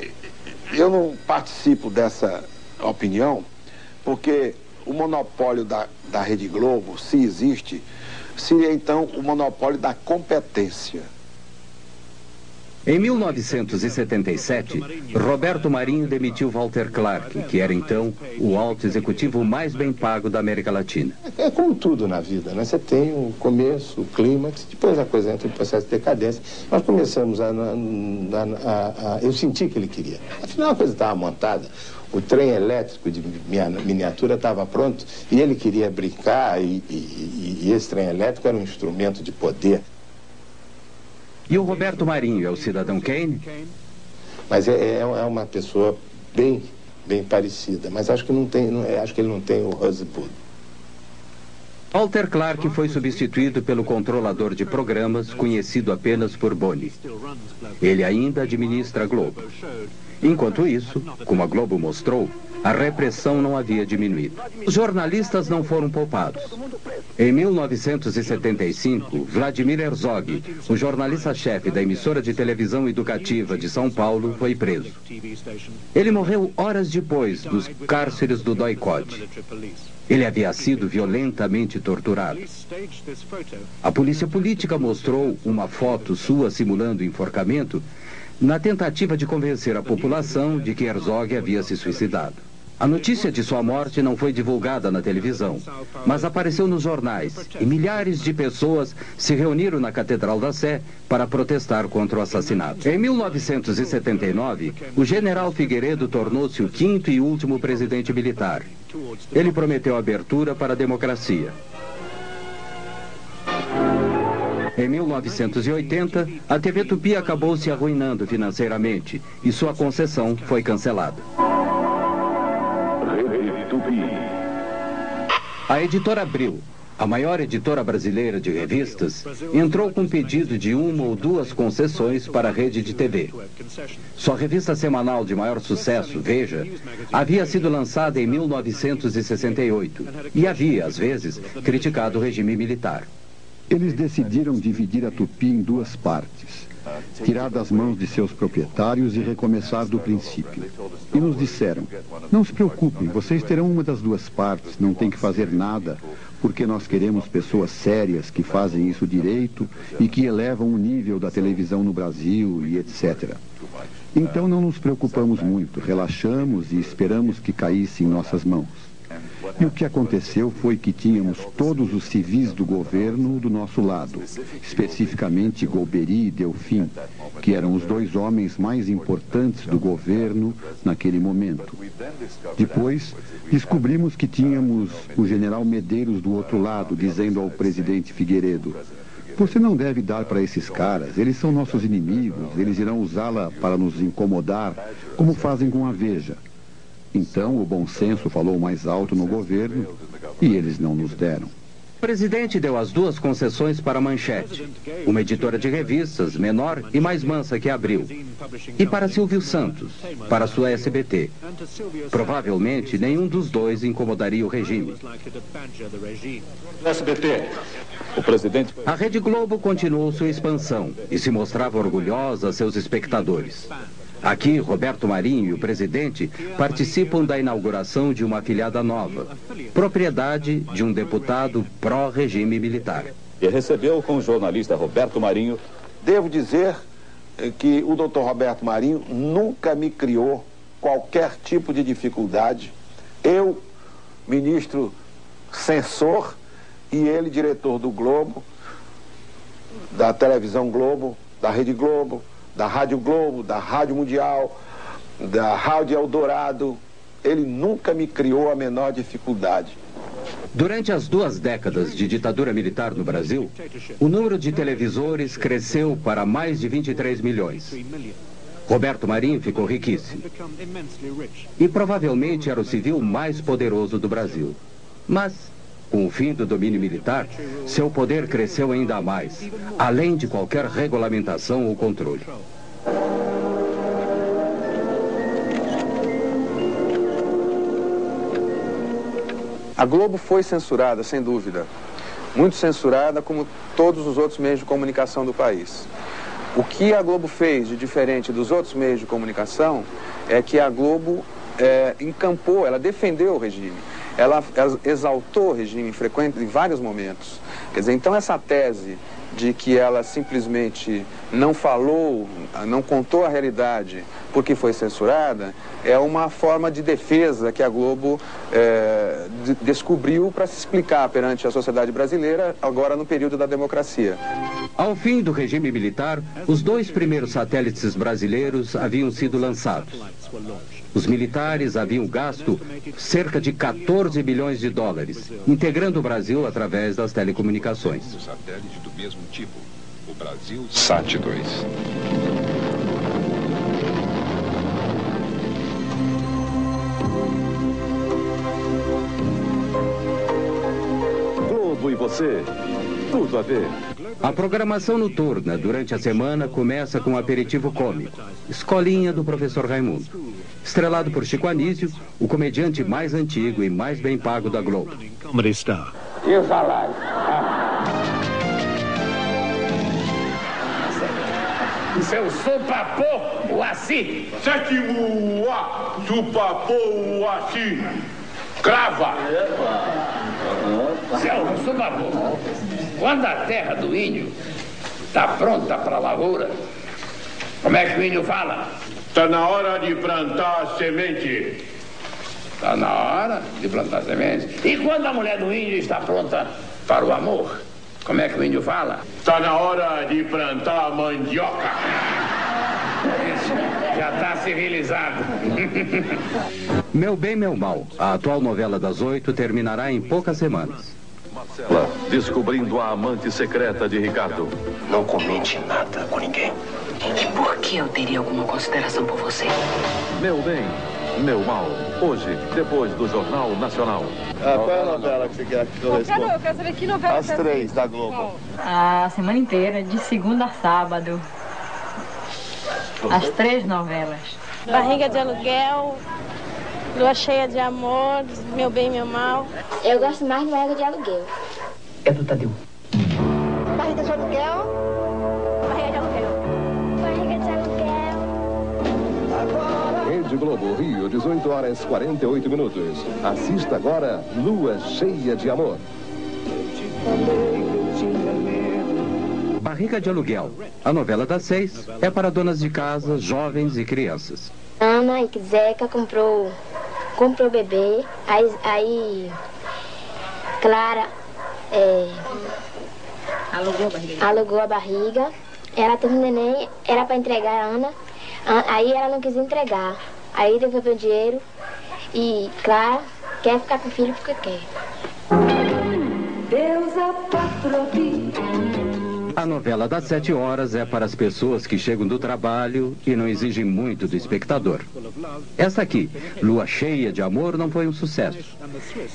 eu não participo dessa opinião, porque o monopólio da Rede Globo, se existe, seria então o monopólio da competência. Em 1977, Roberto Marinho demitiu Walter Clark, que era então o alto executivo mais bem pago da América Latina. É como tudo na vida, né? Você tem o começo, o clímax, depois a coisa entra em processo de decadência. Nós começamos eu senti que ele queria. Afinal, a coisa estava montada. O trem elétrico de miniatura estava pronto e ele queria brincar e esse trem elétrico era um instrumento de poder. E o Roberto Marinho é o cidadão Kane? Mas é uma pessoa bem parecida, mas acho que ele não tem o Rosebud. Walter Clark foi substituído pelo controlador de programas, conhecido apenas por Boni. Ele ainda administra a Globo. Enquanto isso, como a Globo mostrou, a repressão não havia diminuído. Os jornalistas não foram poupados. Em 1975, Vladimir Herzog, o jornalista-chefe da emissora de televisão educativa de São Paulo, foi preso. Ele morreu horas depois dos cárceres do Doikod. Ele havia sido violentamente torturado. A polícia política mostrou uma foto sua simulando enforcamento na tentativa de convencer a população de que Herzog havia se suicidado. A notícia de sua morte não foi divulgada na televisão, mas apareceu nos jornais e milhares de pessoas se reuniram na Catedral da Sé para protestar contra o assassinato. Em 1979, o general Figueiredo tornou-se o 5º e último presidente militar. Ele prometeu abertura para a democracia. Em 1980, a TV Tupi acabou se arruinando financeiramente e sua concessão foi cancelada. A editora Abril, a maior editora brasileira de revistas, entrou com pedido de 1 ou 2 concessões para a rede de TV. Sua revista semanal de maior sucesso, Veja, havia sido lançada em 1968 e havia, às vezes, criticado o regime militar. Eles decidiram dividir a Tupi em duas partes, tirar das mãos de seus proprietários e recomeçar do princípio. E nos disseram, não se preocupem, vocês terão uma das duas partes, não tem que fazer nada, porque nós queremos pessoas sérias que fazem isso direito e que elevam o nível da televisão no Brasil e etc. Então não nos preocupamos muito, relaxamos e esperamos que caísse em nossas mãos. E o que aconteceu foi que tínhamos todos os civis do governo do nosso lado, especificamente Golbery e Delfim, que eram os dois homens mais importantes do governo naquele momento. Depois, descobrimos que tínhamos o general Medeiros do outro lado, dizendo ao presidente Figueiredo, você não deve dar para esses caras, eles são nossos inimigos, eles irão usá-la para nos incomodar, como fazem com a Veja. Então, o bom senso falou mais alto no governo e eles não nos deram. O presidente deu as duas concessões para a Manchete, uma editora de revistas menor e mais mansa que Abril, e para Silvio Santos, para sua SBT. Provavelmente, nenhum dos dois incomodaria o regime. SBT, o presidente... A Rede Globo continuou sua expansão e se mostrava orgulhosa a seus espectadores. Aqui, Roberto Marinho e o presidente participam da inauguração de uma afiliada nova, propriedade de um deputado pró-regime militar. E recebeu com o jornalista Roberto Marinho. Devo dizer que o doutor Roberto Marinho nunca me criou qualquer tipo de dificuldade. Eu, ministro censor, e ele, diretor do Globo, da televisão Globo, da Rede Globo, da Rádio Globo, da Rádio Mundial, da Rádio Eldorado. Ele nunca me criou a menor dificuldade. Durante as 2 décadas de ditadura militar no Brasil, o número de televisores cresceu para mais de 23 milhões. Roberto Marinho ficou riquíssimo. E provavelmente era o civil mais poderoso do Brasil. Mas, com o fim do domínio militar, seu poder cresceu ainda mais, além de qualquer regulamentação ou controle. A Globo foi censurada, sem dúvida. Muito censurada, como todos os outros meios de comunicação do país. O que a Globo fez de diferente dos outros meios de comunicação é que a Globo encampou, ela defendeu o regime. Ela exaltou o regime em vários momentos. Quer dizer, então essa tese de que ela simplesmente não falou, não contou a realidade porque foi censurada, é uma forma de defesa que a Globo descobriu para se explicar perante a sociedade brasileira, agora no período da democracia. Ao fim do regime militar, os 2 primeiros satélites brasileiros haviam sido lançados. Os militares haviam gasto cerca de 14 bilhões de dólares, integrando o Brasil através das telecomunicações. Um satélite do mesmo tipo, o Brasil Sat-2. Globo e você, tudo a ver. A programação noturna durante a semana começa com um aperitivo cômico, Escolinha do Professor Raimundo. Estrelado por Chico Anísio, o comediante mais antigo e mais bem pago da Globo. E o salário? Seu supapô, o Assi. Sétimo A, supapô, o Assi. Crava. Seu supapô, quando a terra do índio está pronta para a lavoura, como é que o índio fala? Está na hora de plantar a semente. Está na hora de plantar semente. E quando a mulher do índio está pronta para o amor, como é que o índio fala? Está na hora de plantar a mandioca. Isso, já está civilizado. Meu Bem, Meu Mal, a atual novela das 8, terminará em poucas semanas. Marcela, descobrindo a amante secreta de Ricardo. Não comente nada com ninguém. E por que eu teria alguma consideração por você? Meu Bem, Meu Mal. Hoje, depois do Jornal Nacional. Qual é a novela que você quer que eu responda? Eu quero saber que novela. As 3 da Globo. A semana inteira, de segunda a sábado. As 3 novelas. Barriga de Aluguel, Lua Cheia de Amor, Meu Bem, Meu Mal. Eu gosto mais de Barriga de Aluguel. É do Tadeu. Rede Globo, Rio, 18 horas 48 minutos. Assista agora Lua Cheia de Amor. Barriga de Aluguel. A novela das 6 é para donas de casa, jovens e crianças. Ana e Zeca comprou bebê, aí Clara alugou a barriga. Ela teve um neném, era para entregar a Ana, aí ela não quis entregar. Aí devolveu o dinheiro e Clara quer ficar com o filho porque quer. Deus a patrocínio. A novela das 7 horas é para as pessoas que chegam do trabalho e não exigem muito do espectador. Essa aqui, Lua Cheia de Amor, não foi um sucesso.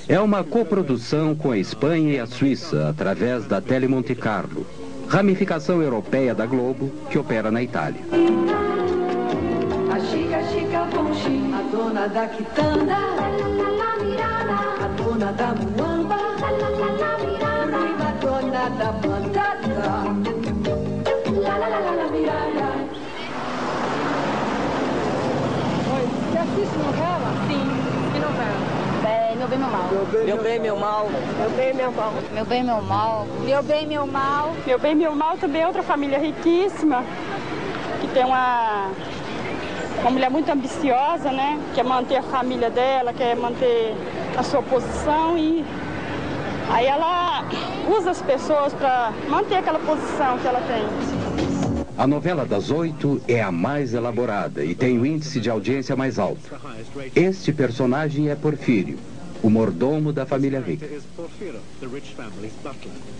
É uma coprodução com a Espanha e a Suíça, através da Tele Monte Carlo, ramificação europeia da Globo, que opera na Itália. A Chica Chica Bonchi, a dona da quitanda, a dona da muamba, a dona da mandada, mirada. Oi, você assiste novela? Sim, que novela? Meu Bem, Meu Mal. Meu Bem, Meu Mal. Meu Bem, Meu Mal. Meu Bem, Meu Mal. Meu Bem, Meu Mal. Meu Bem, Meu Mal também é outra família riquíssima, que tem uma mulher muito ambiciosa, né? Quer manter a família dela, quer manter a sua posição e aí ela usa as pessoas para manter aquela posição que ela tem. A novela das 8 é a mais elaborada e tem o índice de audiência mais alto. Este personagem é Porfírio, o mordomo da família rica.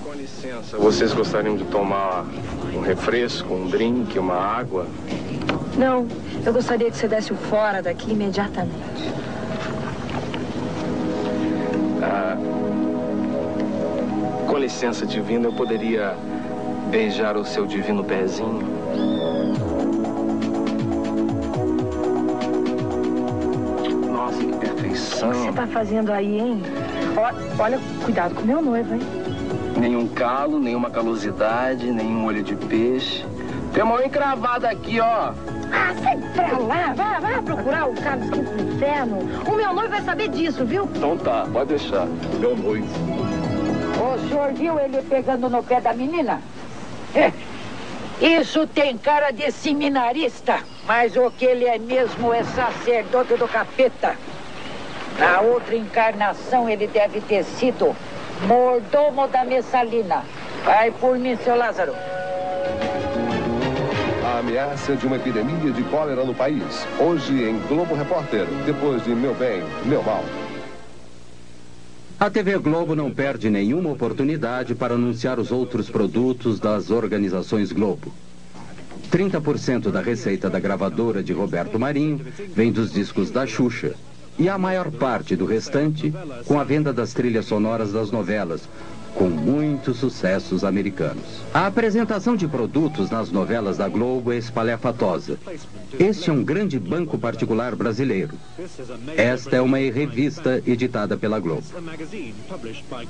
Com licença, vocês gostariam de tomar um refresco, um drink, uma água? Não, eu gostaria que você desse o fora daqui imediatamente. Com licença, divino, eu poderia beijar o seu divino pezinho? Nossa, que perfeição. O que você tá fazendo aí, hein? Olha, cuidado com o meu noivo, hein? Nenhum calo, nenhuma calosidade, nenhum olho de peixe. Tem uma encravada aqui, ó. Ah, sai pra lá, vai procurar o Carlos Quinto do Inferno. O meu noivo vai saber disso, viu? Então tá, pode deixar. Meu noivo. O senhor viu ele pegando no pé da menina? Isso tem cara de seminarista, mas o que ele é mesmo é sacerdote do capeta. Na outra encarnação ele deve ter sido mordomo da Messalina. Vai por mim, seu Lázaro. A ameaça de uma epidemia de cólera no país. Hoje em Globo Repórter, depois de Meu Bem, Meu Mal. A TV Globo não perde nenhuma oportunidade para anunciar os outros produtos das organizações Globo. 30% da receita da gravadora de Roberto Marinho vem dos discos da Xuxa. E a maior parte do restante com a venda das trilhas sonoras das novelas, com muitos sucessos americanos. A apresentação de produtos nas novelas da Globo é espalhafatosa. Este é um grande banco particular brasileiro. Esta é uma revista editada pela Globo.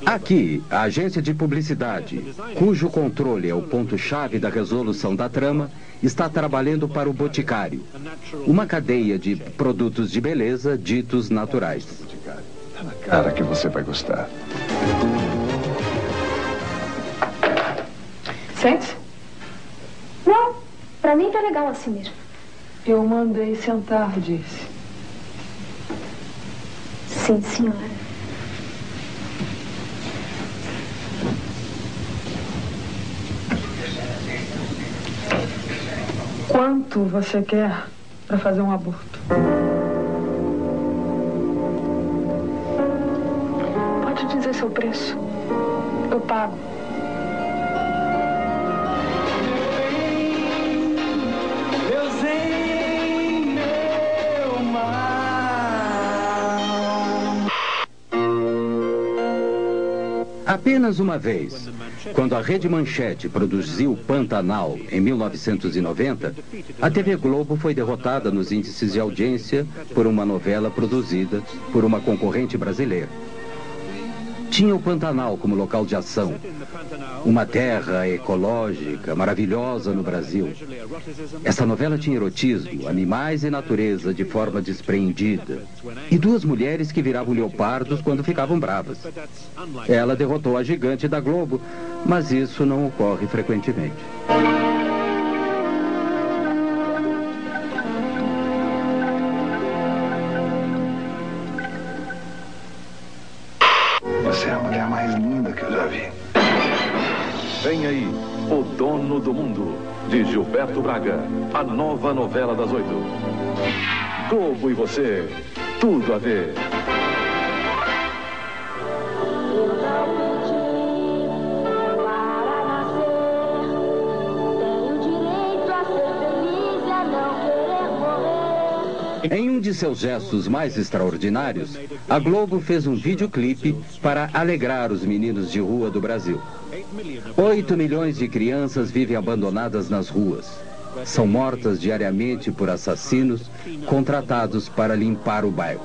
Aqui, a agência de publicidade, cujo controle é o ponto-chave da resolução da trama, está trabalhando para o Boticário, uma cadeia de produtos de beleza ditos naturais. Tá na cara que você vai gostar. Sente? Não, pra mim tá legal assim mesmo. Eu mandei sentar, disse. Sim, senhora. Quanto você quer pra fazer um aborto? Pode dizer seu preço. Eu pago. Apenas uma vez, quando a Rede Manchete produziu Pantanal em 1990, a TV Globo foi derrotada nos índices de audiência por uma novela produzida por uma concorrente brasileira. tinha o Pantanal como local de ação. Uma terra ecológica, maravilhosa no Brasil. Essa novela tinha erotismo, animais e natureza de forma despreendida. E duas mulheres que viravam leopardos quando ficavam bravas. Ela derrotou a gigante da Globo, mas isso não ocorre frequentemente. Você é a mulher mais linda que eu já vi. Vem aí, O Dono do Mundo, de Gilberto Braga. A nova novela das 8. Globo e você, tudo a ver. Em um de seus gestos mais extraordinários, a Globo fez um videoclipe para alegrar os meninos de rua do Brasil. 8 milhões de crianças vivem abandonadas nas ruas. São mortas diariamente por assassinos contratados para limpar o bairro.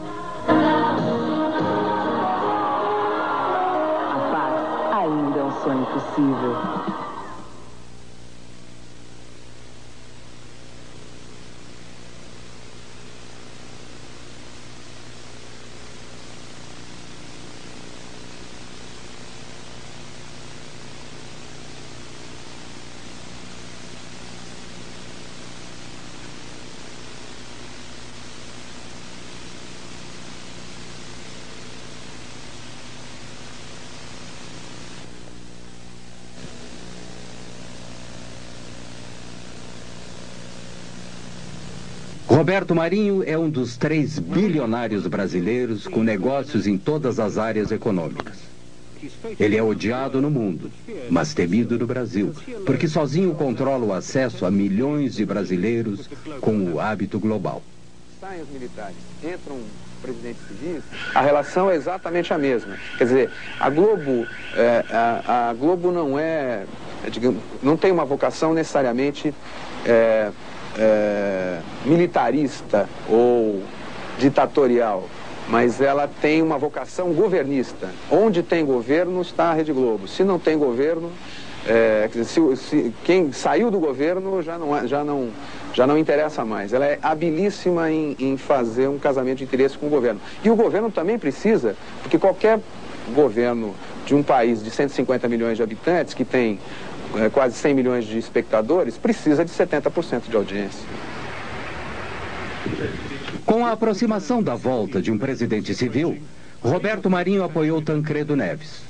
A paz ainda é um sonho possível. Roberto Marinho é um dos 3 bilionários brasileiros com negócios em todas as áreas econômicas. Ele é odiado no mundo, mas temido no Brasil, porque sozinho controla o acesso a milhões de brasileiros com o hábito global. Saem os militares, entram presidentes civis, a relação é exatamente a mesma. Quer dizer, a Globo não é, digamos, não tem uma vocação necessariamente militarista ou ditatorial, mas ela tem uma vocação governista. Onde tem governo está a Rede Globo. Se não tem governo, quem saiu do governo já não interessa mais. Ela é habilíssima em fazer um casamento de interesse com o governo. E o governo também precisa, porque qualquer governo de um país de 150 milhões de habitantes, que tem quase 100 milhões de espectadores, precisa de 70% de audiência. Com a aproximação da volta de um presidente civil, Roberto Marinho apoiou Tancredo Neves.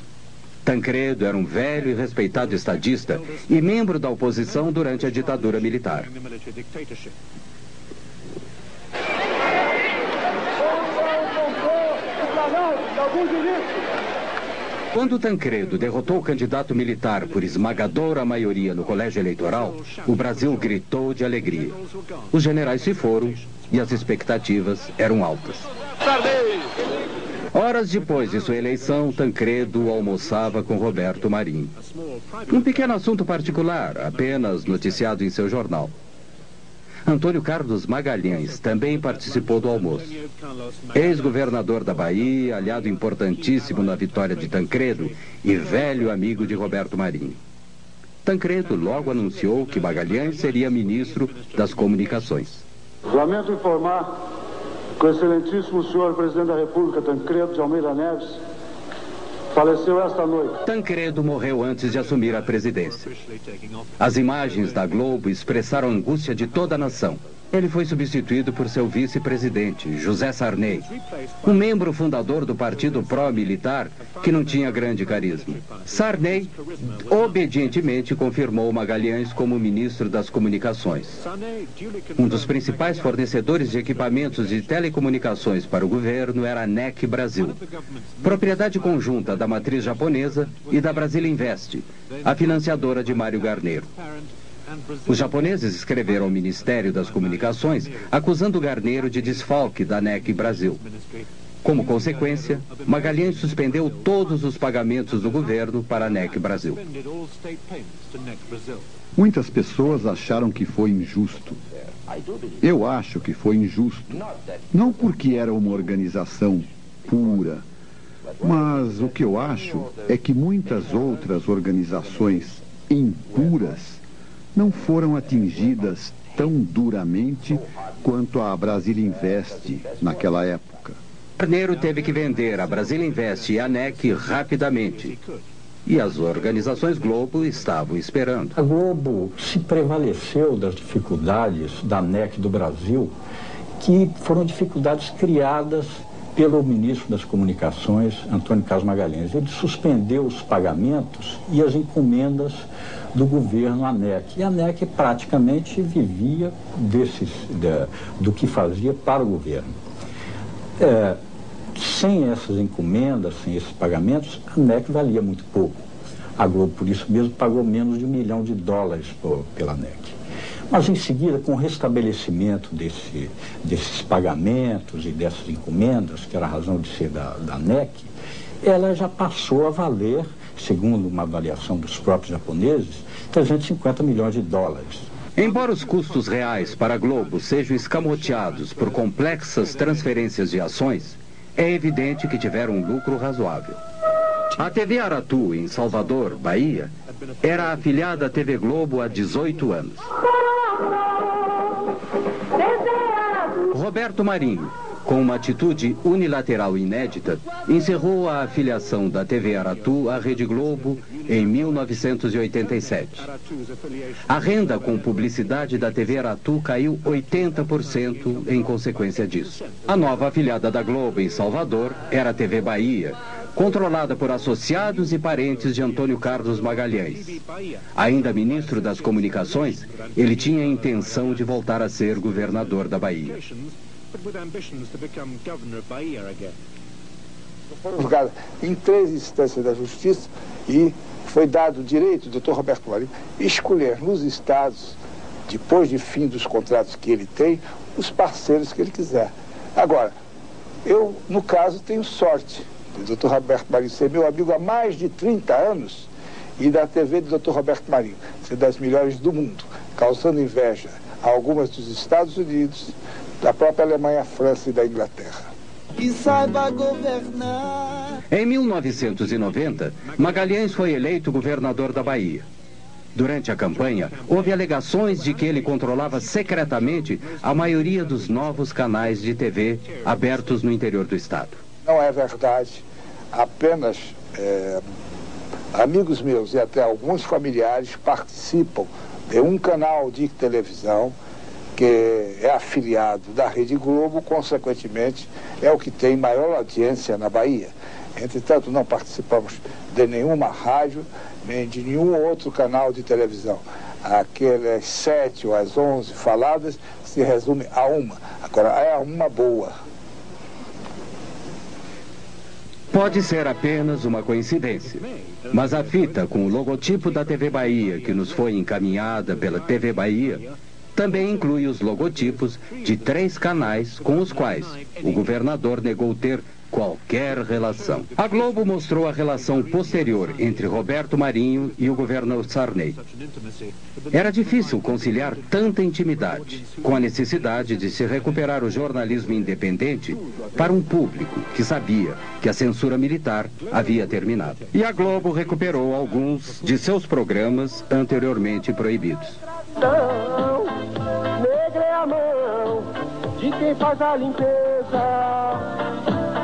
Tancredo era um velho e respeitado estadista e membro da oposição durante a ditadura militar. Quando Tancredo derrotou o candidato militar por esmagadora maioria no colégio eleitoral, o Brasil gritou de alegria. Os generais se foram e as expectativas eram altas. Horas depois de sua eleição, Tancredo almoçava com Roberto Marinho. Um pequeno assunto particular, apenas noticiado em seu jornal. Antônio Carlos Magalhães também participou do almoço. Ex-governador da Bahia, aliado importantíssimo na vitória de Tancredo e velho amigo de Roberto Marinho. Tancredo logo anunciou que Magalhães seria ministro das Comunicações. Lamento informar que o excelentíssimo senhor presidente da República, Tancredo de Almeida Neves, faleceu esta noite. Tancredo morreu antes de assumir a presidência. As imagens da Globo expressaram a angústia de toda a nação. Ele foi substituído por seu vice-presidente, José Sarney, um membro fundador do partido pró-militar que não tinha grande carisma. Sarney obedientemente confirmou Magalhães como ministro das Comunicações. Um dos principais fornecedores de equipamentos de telecomunicações para o governo era a NEC Brasil, propriedade conjunta da matriz japonesa e da Brasília Invest, a financiadora de Mário Garneiro. Os japoneses escreveram ao Ministério das Comunicações acusando Garneiro de desfalque da NEC Brasil. Como consequência, Magalhães suspendeu todos os pagamentos do governo para a NEC Brasil. Muitas pessoas acharam que foi injusto. Eu acho que foi injusto. Não porque era uma organização pura, Mas o que eu acho é que muitas outras organizações impuras não foram atingidas tão duramente quanto a Brasília Invest naquela época. Carneiro teve que vender a Brasília Invest e a NEC rapidamente. E as organizações Globo estavam esperando. A Globo se prevaleceu das dificuldades da NEC do Brasil, que foram dificuldades criadas pelo ministro das Comunicações, Antônio Carlos Magalhães. Ele suspendeu os pagamentos e as encomendas do governo à NEC. E a NEC praticamente vivia do que fazia para o governo. Sem essas encomendas, sem esses pagamentos, a NEC valia muito pouco. A Globo, por isso mesmo, pagou menos de $1 milhão pela NEC. Mas, em seguida, com o restabelecimento desses pagamentos e dessas encomendas, que era a razão de ser da NEC, ela já passou a valer, segundo uma avaliação dos próprios japoneses, $350 milhões. Embora os custos reais para a Globo sejam escamoteados por complexas transferências de ações, é evidente que tiveram um lucro razoável. A TV Aratu, em Salvador, Bahia, era afiliada à TV Globo há 18 anos. Roberto Marinho, com uma atitude unilateral inédita, encerrou a afiliação da TV Aratu à Rede Globo em 1987. A renda com publicidade da TV Aratu caiu 80% em consequência disso. A nova afiliada da Globo em Salvador era a TV Bahia, controlada por associados e parentes de Antônio Carlos Magalhães. Ainda ministro das Comunicações, ele tinha a intenção de voltar a ser governador da Bahia. Julgado em 3 instâncias da Justiça e foi dado o direito do Dr. Roberto Marinho escolher nos estados, depois de fim dos contratos que ele tem, os parceiros que ele quiser. Agora, eu, no caso, tenho sorte do Dr. Roberto Marinho ser meu amigo há mais de 30 anos e da TV do Dr. Roberto Marinho ser das melhores do mundo, causando inveja a algumas dos Estados Unidos, da própria Alemanha, França e da Inglaterra. Que saiba governar. Em 1990, Magalhães foi eleito governador da Bahia. Durante a campanha, houve alegações de que ele controlava secretamente a maioria dos novos canais de TV abertos no interior do estado. Não é verdade. Apenas amigos meus e até alguns familiares participam de um canal de televisão que é afiliado da Rede Globo, consequentemente é o que tem maior audiência na Bahia. Entretanto, não participamos de nenhuma rádio, nem de nenhum outro canal de televisão. Aquelas 7 ou as 11 faladas se resume a uma. Agora, é uma boa. Pode ser apenas uma coincidência, mas a fita com o logotipo da TV Bahia, que nos foi encaminhada pela TV Bahia, também inclui os logotipos de 3 canais com os quais o governador negou ter qualquer relação. A Globo mostrou a relação posterior entre Roberto Marinho e o governador Sarney. Era difícil conciliar tanta intimidade com a necessidade de se recuperar o jornalismo independente para um público que sabia que a censura militar havia terminado. E a Globo recuperou alguns de seus programas anteriormente proibidos. Negra é a mão de quem faz a limpeza,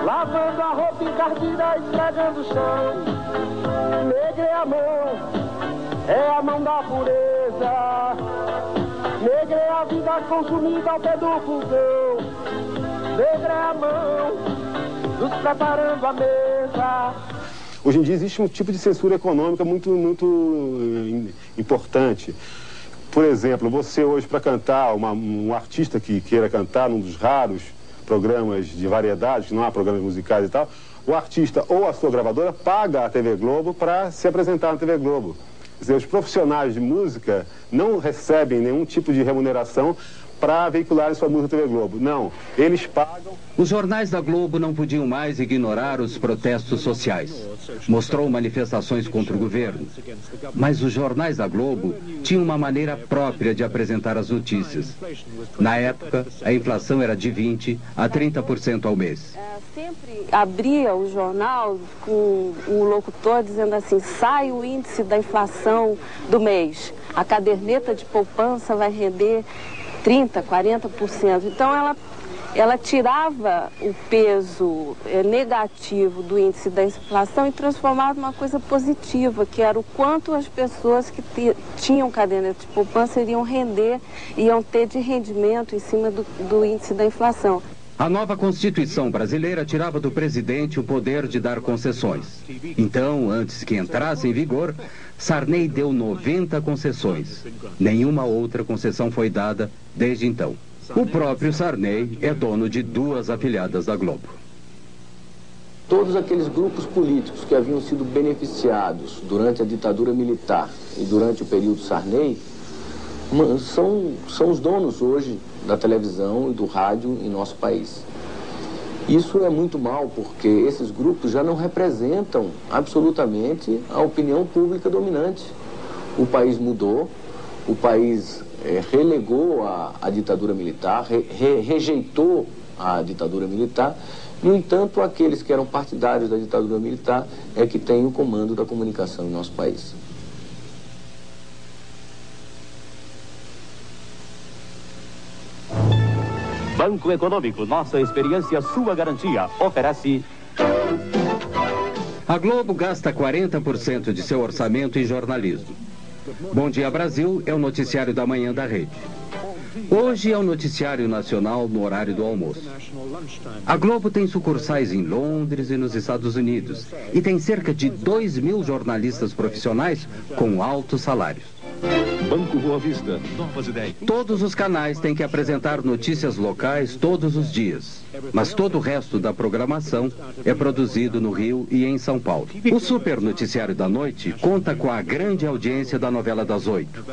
lavando a roupa encardida, esfregando o chão. Negra é a mão da pureza. Negra é a vida consumida ao pé do fogão. Negra é a mão nos preparando a mesa. Hoje em dia existe um tipo de censura econômica muito importante. Por exemplo, você hoje para cantar, um artista que queira cantar num dos raros programas de variedades, que não há programas musicais e tal, o artista ou a sua gravadora paga a TV Globo para se apresentar na TV Globo. Quer dizer, os profissionais de música não recebem nenhum tipo de remuneração para veicular sua música na TV Globo. Não, eles pagam... Os jornais da Globo não podiam mais ignorar os protestos sociais. Mostrou manifestações contra o governo. Mas os jornais da Globo tinham uma maneira própria de apresentar as notícias. Na época, a inflação era de 20% a 30% ao mês. Sempre abria o jornal com o locutor dizendo assim: sai o índice da inflação do mês. A caderneta de poupança vai render 30%, 40%. Então ela tirava o peso negativo do índice da inflação e transformava numa coisa positiva, que era o quanto as pessoas que tinham caderneta de poupança iam ter de rendimento em cima do índice da inflação. A nova Constituição brasileira tirava do presidente o poder de dar concessões. Então, antes que entrasse em vigor, Sarney deu 90 concessões. Nenhuma outra concessão foi dada desde então. O próprio Sarney é dono de 2 afiliadas da Globo. Todos aqueles grupos políticos que haviam sido beneficiados durante a ditadura militar e durante o período Sarney são os donos hoje da televisão e do rádio em nosso país. Isso é muito mal, porque esses grupos já não representam absolutamente a opinião pública dominante. O país mudou, o país relegou a ditadura militar, rejeitou a ditadura militar. No entanto, aqueles que eram partidários da ditadura militar é que têm o comando da comunicação em nosso país. Banco Econômico, nossa experiência, sua garantia, oferece... A Globo gasta 40% de seu orçamento em jornalismo. Bom Dia Brasil é o noticiário da manhã da rede. Hoje é o noticiário nacional no horário do almoço. A Globo tem sucursais em Londres e nos Estados Unidos e tem cerca de 2.000 jornalistas profissionais com altos salários. Banco Boa Vista, novas ideias. Todos os canais têm que apresentar notícias locais todos os dias, mas todo o resto da programação é produzido no Rio e em São Paulo. O Super Noticiário da Noite conta com a grande audiência da novela das 8.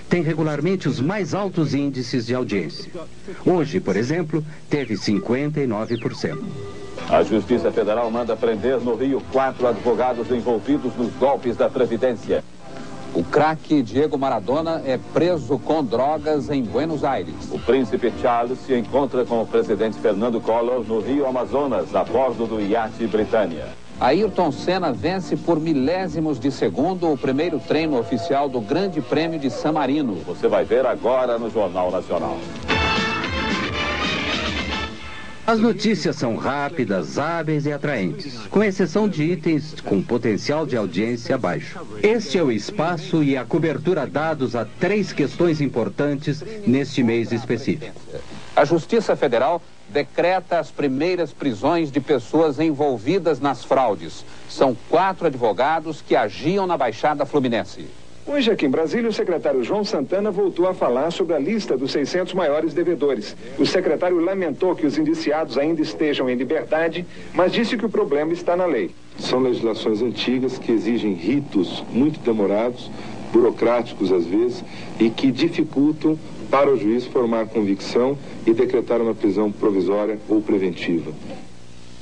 Tem regularmente os mais altos índices de audiência. Hoje, por exemplo, teve 59%. A Justiça Federal manda prender no Rio 4 advogados envolvidos nos golpes da Previdência. O craque Diego Maradona é preso com drogas em Buenos Aires. O príncipe Charles se encontra com o presidente Fernando Collor no Rio Amazonas, a bordo do iate Britânia. Ayrton Senna vence por milésimos de segundo o primeiro treino oficial do Grande Prêmio de San Marino. Você vai ver agora no Jornal Nacional. As notícias são rápidas, hábeis e atraentes, com exceção de itens com potencial de audiência baixo. Este é o espaço e a cobertura dados a 3 questões importantes neste mês específico. A Justiça Federal decreta as primeiras prisões de pessoas envolvidas nas fraudes. São 4 advogados que agiam na Baixada Fluminense. Hoje aqui em Brasília, o secretário João Santana voltou a falar sobre a lista dos 600 maiores devedores. O secretário lamentou que os indiciados ainda estejam em liberdade, mas disse que o problema está na lei. São legislações antigas que exigem ritos muito demorados, burocráticos às vezes, e que dificultam para o juiz formar convicção e decretar uma prisão provisória ou preventiva.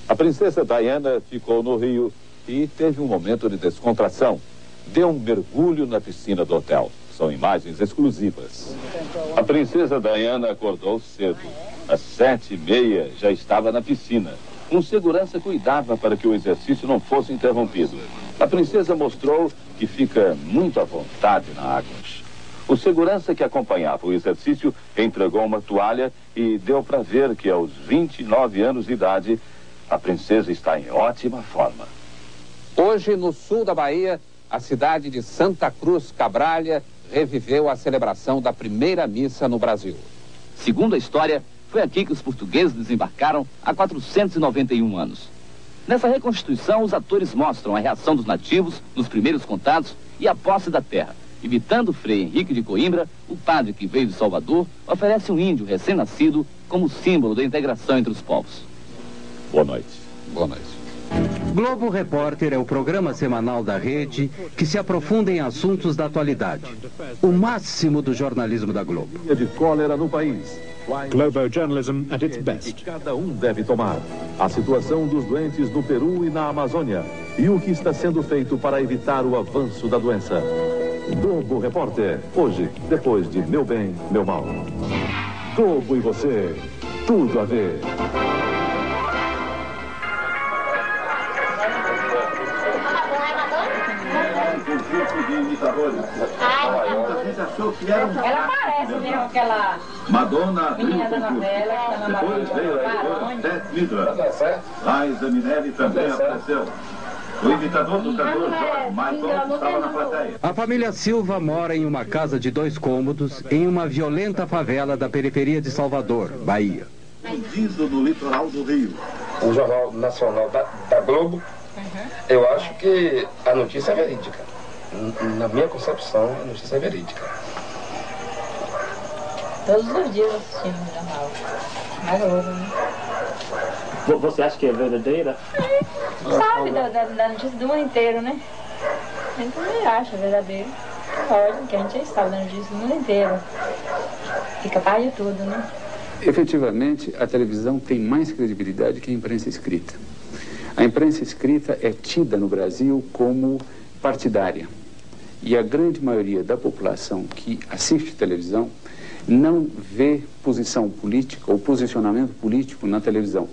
A princesa Diana ficou no Rio e teve um momento de descontração. Deu um mergulho na piscina do hotel. São imagens exclusivas. A princesa Diana acordou cedo. Às 7h30 já estava na piscina. Um segurança cuidava para que o exercício não fosse interrompido. A princesa mostrou que fica muito à vontade na água. O segurança que acompanhava o exercício entregou uma toalha e deu para ver que aos 29 anos de idade, a princesa está em ótima forma. Hoje, no sul da Bahia, a cidade de Santa Cruz Cabralha reviveu a celebração da primeira missa no Brasil. Segundo a história, foi aqui que os portugueses desembarcaram há 491 anos. Nessa reconstituição, os atores mostram a reação dos nativos nos primeiros contatos e a posse da terra. Imitando Frei Henrique de Coimbra, o padre que veio de Salvador oferece um índio recém-nascido como símbolo da integração entre os povos. Boa noite. Boa noite. Globo Repórter é o programa semanal da rede que se aprofunda em assuntos da atualidade. O máximo do jornalismo da Globo. De cólera no país. Globo journalism at its best. Cada um deve tomar. A situação dos doentes no Peru e na Amazônia. E o que está sendo feito para evitar o avanço da doença. Globo Repórter. Hoje, depois de Meu Bem, Meu Mal. Globo e você. Tudo a ver. Ela parece mesmo aquela Madonna, menina da novela que está na depois veio a editora Beth Midler. Liza Minelli também apareceu. O imitador do cantor Jorge Michael estava na plateia. A família Silva mora em uma casa de 2 cômodos em uma violenta favela da periferia de Salvador, Bahia. Vindo no litoral do Rio. O Jornal Nacional da Globo, eu acho que a notícia é verídica. Na minha concepção, a notícia é verídica. Todos os dias assistindo o jornal. Na Globo, né? Você acha que é verdadeira? Sabe da notícia do mundo inteiro, né? A gente também acha verdadeiro. Lógico que a gente sabe da notícia do mundo inteiro. E capaz de tudo, né? Efetivamente, a televisão tem mais credibilidade que a imprensa escrita. A imprensa escrita é tida no Brasil como partidária. E a grande maioria da população que assiste televisão não vê posição política ou posicionamento político na televisão,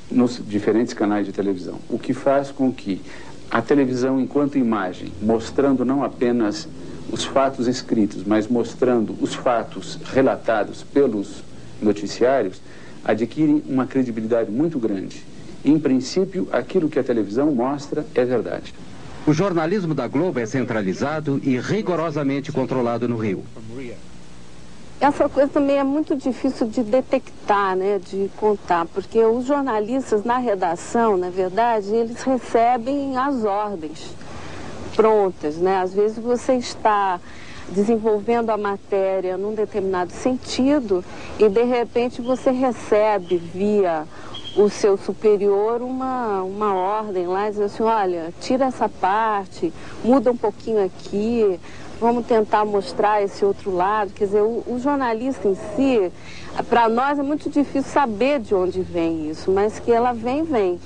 nos diferentes canais de televisão. O que faz com que a televisão, enquanto imagem, mostrando não apenas os fatos escritos, mas mostrando os fatos relatados pelos noticiários, adquire uma credibilidade muito grande. Em princípio, aquilo que a televisão mostra é verdade. O jornalismo da Globo é centralizado e rigorosamente controlado no Rio. Essa coisa também é muito difícil de detectar, né, de contar, porque os jornalistas na redação, na verdade, eles recebem as ordens prontas, né? Às vezes você está desenvolvendo a matéria num determinado sentido e de repente você recebe via o seu superior uma ordem lá, diz assim, olha, tira essa parte, muda um pouquinho aqui, vamos tentar mostrar esse outro lado. Quer dizer, o jornalista em si, para nós é muito difícil saber de onde vem isso, mas que ela vem, vem.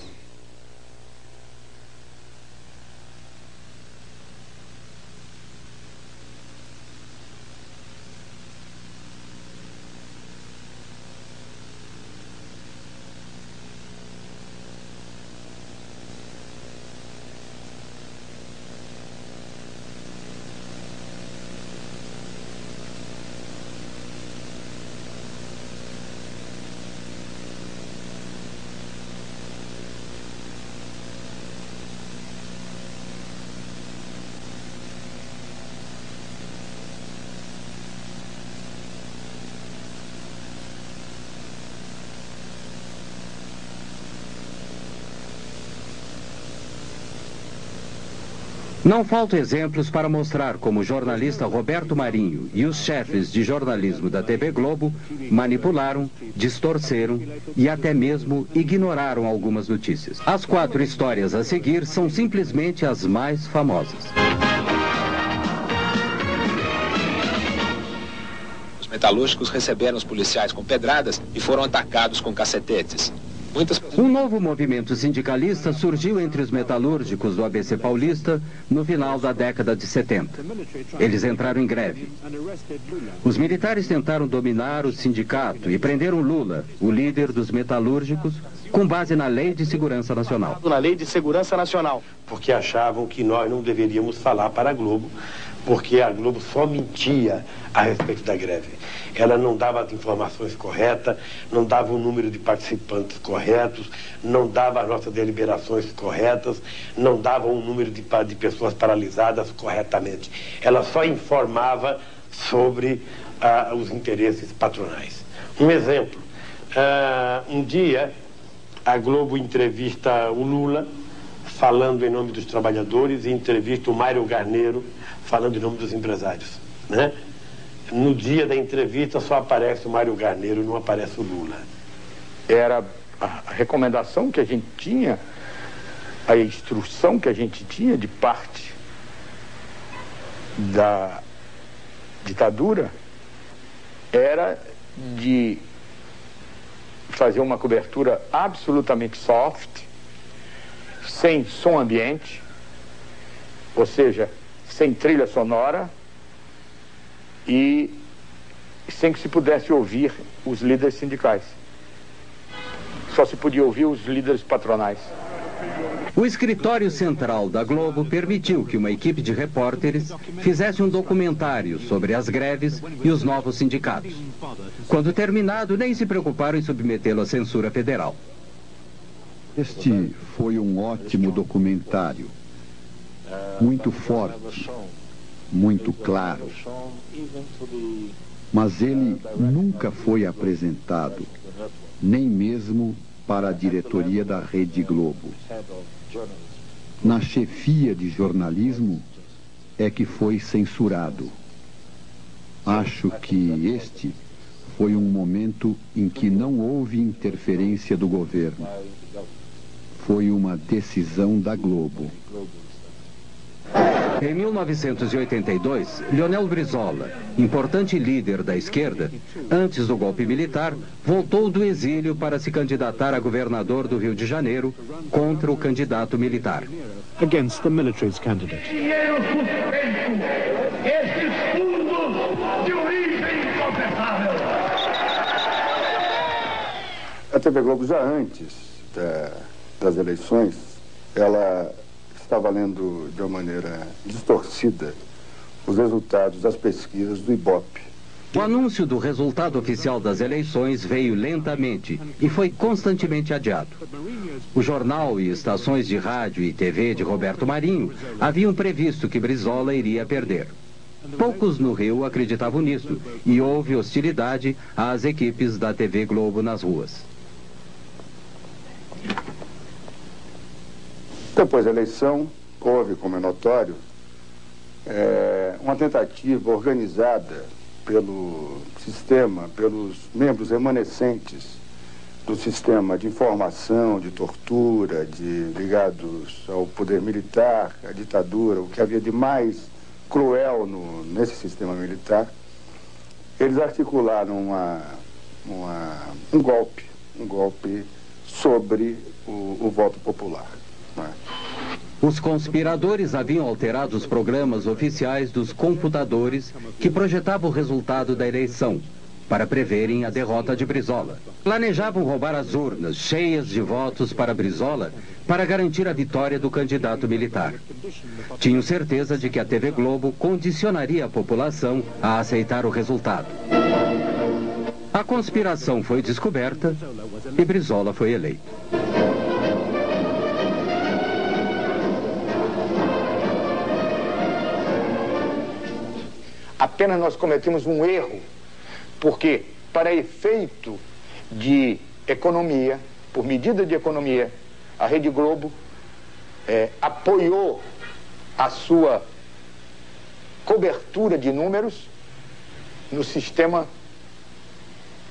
Não faltam exemplos para mostrar como o jornalista Roberto Marinho e os chefes de jornalismo da TV Globo manipularam, distorceram e até mesmo ignoraram algumas notícias. As 4 histórias a seguir são simplesmente as mais famosas. Os metalúrgicos receberam os policiais com pedradas e foram atacados com cacetetes. Um novo movimento sindicalista surgiu entre os metalúrgicos do ABC Paulista no final da década de 70. Eles entraram em greve. Os militares tentaram dominar o sindicato e prenderam Lula, o líder dos metalúrgicos, com base na Lei de Segurança Nacional. Na Lei de Segurança Nacional. Porque achavam que nós não deveríamos falar para a Globo, porque a Globo só mentia a respeito da greve. Ela não dava as informações corretas, não dava o número de participantes corretos, não dava as nossas deliberações corretas, não dava o número de pessoas paralisadas corretamente. Ela só informava sobre os interesses patronais. Um exemplo, um dia a Globo entrevista o Lula, falando em nome dos trabalhadores, e entrevista o Mário Garneiro, falando em nome dos empresários, né? No dia da entrevista só aparece o Mário Garneiro, não aparece o Lula. Era a recomendação que a gente tinha a instrução que a gente tinha de parte da ditadura era de fazer uma cobertura absolutamente soft, sem som ambiente, ou seja, sem trilha sonora e sem que se pudesse ouvir os líderes sindicais. Só se podia ouvir os líderes patronais. O escritório central da Globo permitiu que uma equipe de repórteres fizesse um documentário sobre as greves e os novos sindicatos. Quando terminado, nem se preocuparam em submetê-lo à censura federal. Este foi um ótimo documentário, muito forte, muito claro. Mas ele nunca foi apresentado, nem mesmo para a diretoria da Rede Globo. Na chefia de jornalismo é que foi censurado. Acho que este foi um momento em que não houve interferência do governo. Foi uma decisão da Globo. Em 1982, Leonel Brizola, importante líder da esquerda, antes do golpe militar, voltou do exílio para se candidatar a governador do Rio de Janeiro contra o candidato militar. Against the military's candidate. Dinheiro suspeito, esses fundos de origem incontestável. A TV Globo, já antes das eleições, ela estava lendo de uma maneira distorcida os resultados das pesquisas do Ibope. O anúncio do resultado oficial das eleições veio lentamente e foi constantemente adiado. O jornal e estações de rádio e TV de Roberto Marinho haviam previsto que Brizola iria perder. Poucos no Rio acreditavam nisso e houve hostilidade às equipes da TV Globo nas ruas. Depois da eleição, houve, como é notório, uma tentativa organizada pelo sistema, pelos membros remanescentes do sistema de informação, de tortura, ligados ao poder militar, à ditadura, o que havia de mais cruel nesse sistema militar. Eles articularam um golpe sobre o voto popular. Os conspiradores haviam alterado os programas oficiais dos computadores que projetavam o resultado da eleição, para preverem a derrota de Brizola. Planejavam roubar as urnas cheias de votos para Brizola para garantir a vitória do candidato militar. Tinham certeza de que a TV Globo condicionaria a população a aceitar o resultado. A conspiração foi descoberta e Brizola foi eleito. Apenas nós cometemos um erro, porque para efeito de economia, por medida de economia, a Rede Globo apoiou a sua cobertura de números no sistema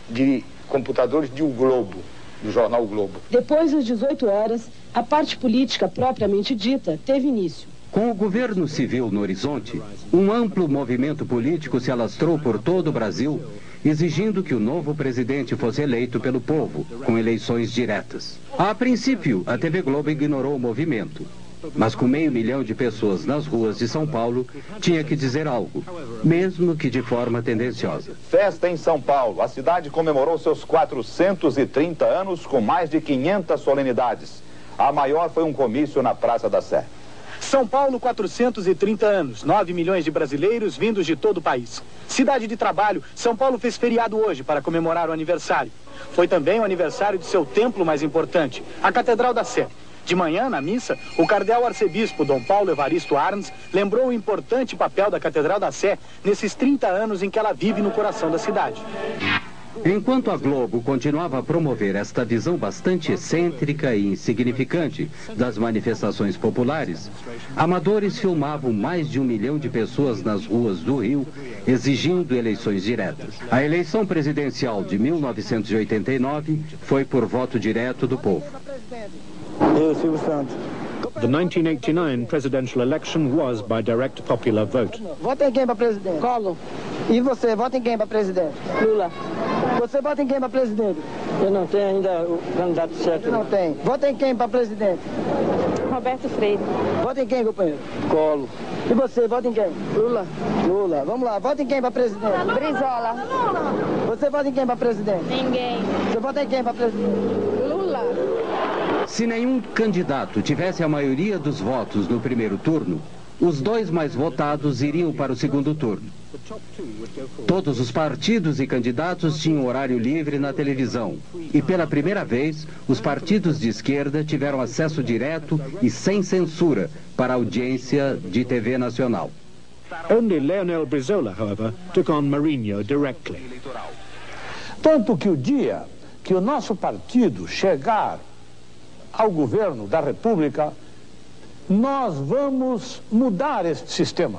de computadores de O Globo, do jornal O Globo. Depois das 18 horas, a parte política propriamente dita teve início. Com o governo civil no horizonte, um amplo movimento político se alastrou por todo o Brasil, exigindo que o novo presidente fosse eleito pelo povo, com eleições diretas. A princípio, a TV Globo ignorou o movimento, mas com 500 mil de pessoas nas ruas de São Paulo, tinha que dizer algo, mesmo que de forma tendenciosa. Festa em São Paulo. A cidade comemorou seus 430 anos com mais de 500 solenidades. A maior foi um comício na Praça da Sé. São Paulo, 430 anos, 9 milhões de brasileiros vindos de todo o país. Cidade de trabalho, São Paulo fez feriado hoje para comemorar o aniversário. Foi também o aniversário de seu templo mais importante, a Catedral da Sé. De manhã, na missa, o cardeal arcebispo Dom Paulo Evaristo Arns lembrou o importante papel da Catedral da Sé nesses 30 anos em que ela vive no coração da cidade. Enquanto a Globo continuava a promover esta visão bastante excêntrica e insignificante das manifestações populares, amadores filmavam mais de 1 milhão de pessoas nas ruas do Rio, exigindo eleições diretas. A eleição presidencial de 1989 foi por voto direto do povo. Eu, Silvio Santos. The 1989 presidential election was by direct popular vote. Vota em quem para presidente? Collor. E você, vota em quem para presidente? Lula. Você vota em quem para presidente? Eu não tenho ainda o candidato certo. Não tem. Vota em quem para presidente? Roberto Freire. Vota em quem, companheiro? Collor. E você, vota em quem? Lula. Lula. Vamos lá, vota em quem para presidente? Brizola. Você vota em quem para presidente? Ninguém. Você vota em quem para presidente? Lula. Se nenhum candidato tivesse a maioria dos votos no primeiro turno, os dois mais votados iriam para o segundo turno. Todos os partidos e candidatos tinham horário livre na televisão. E pela primeira vez, os partidos de esquerda tiveram acesso direto e sem censura para a audiência de TV nacional. Only Leonel Brizola, however, took on Marinho directly. Tanto que o dia que o nosso partido chegar ao governo da República, nós vamos mudar este sistema.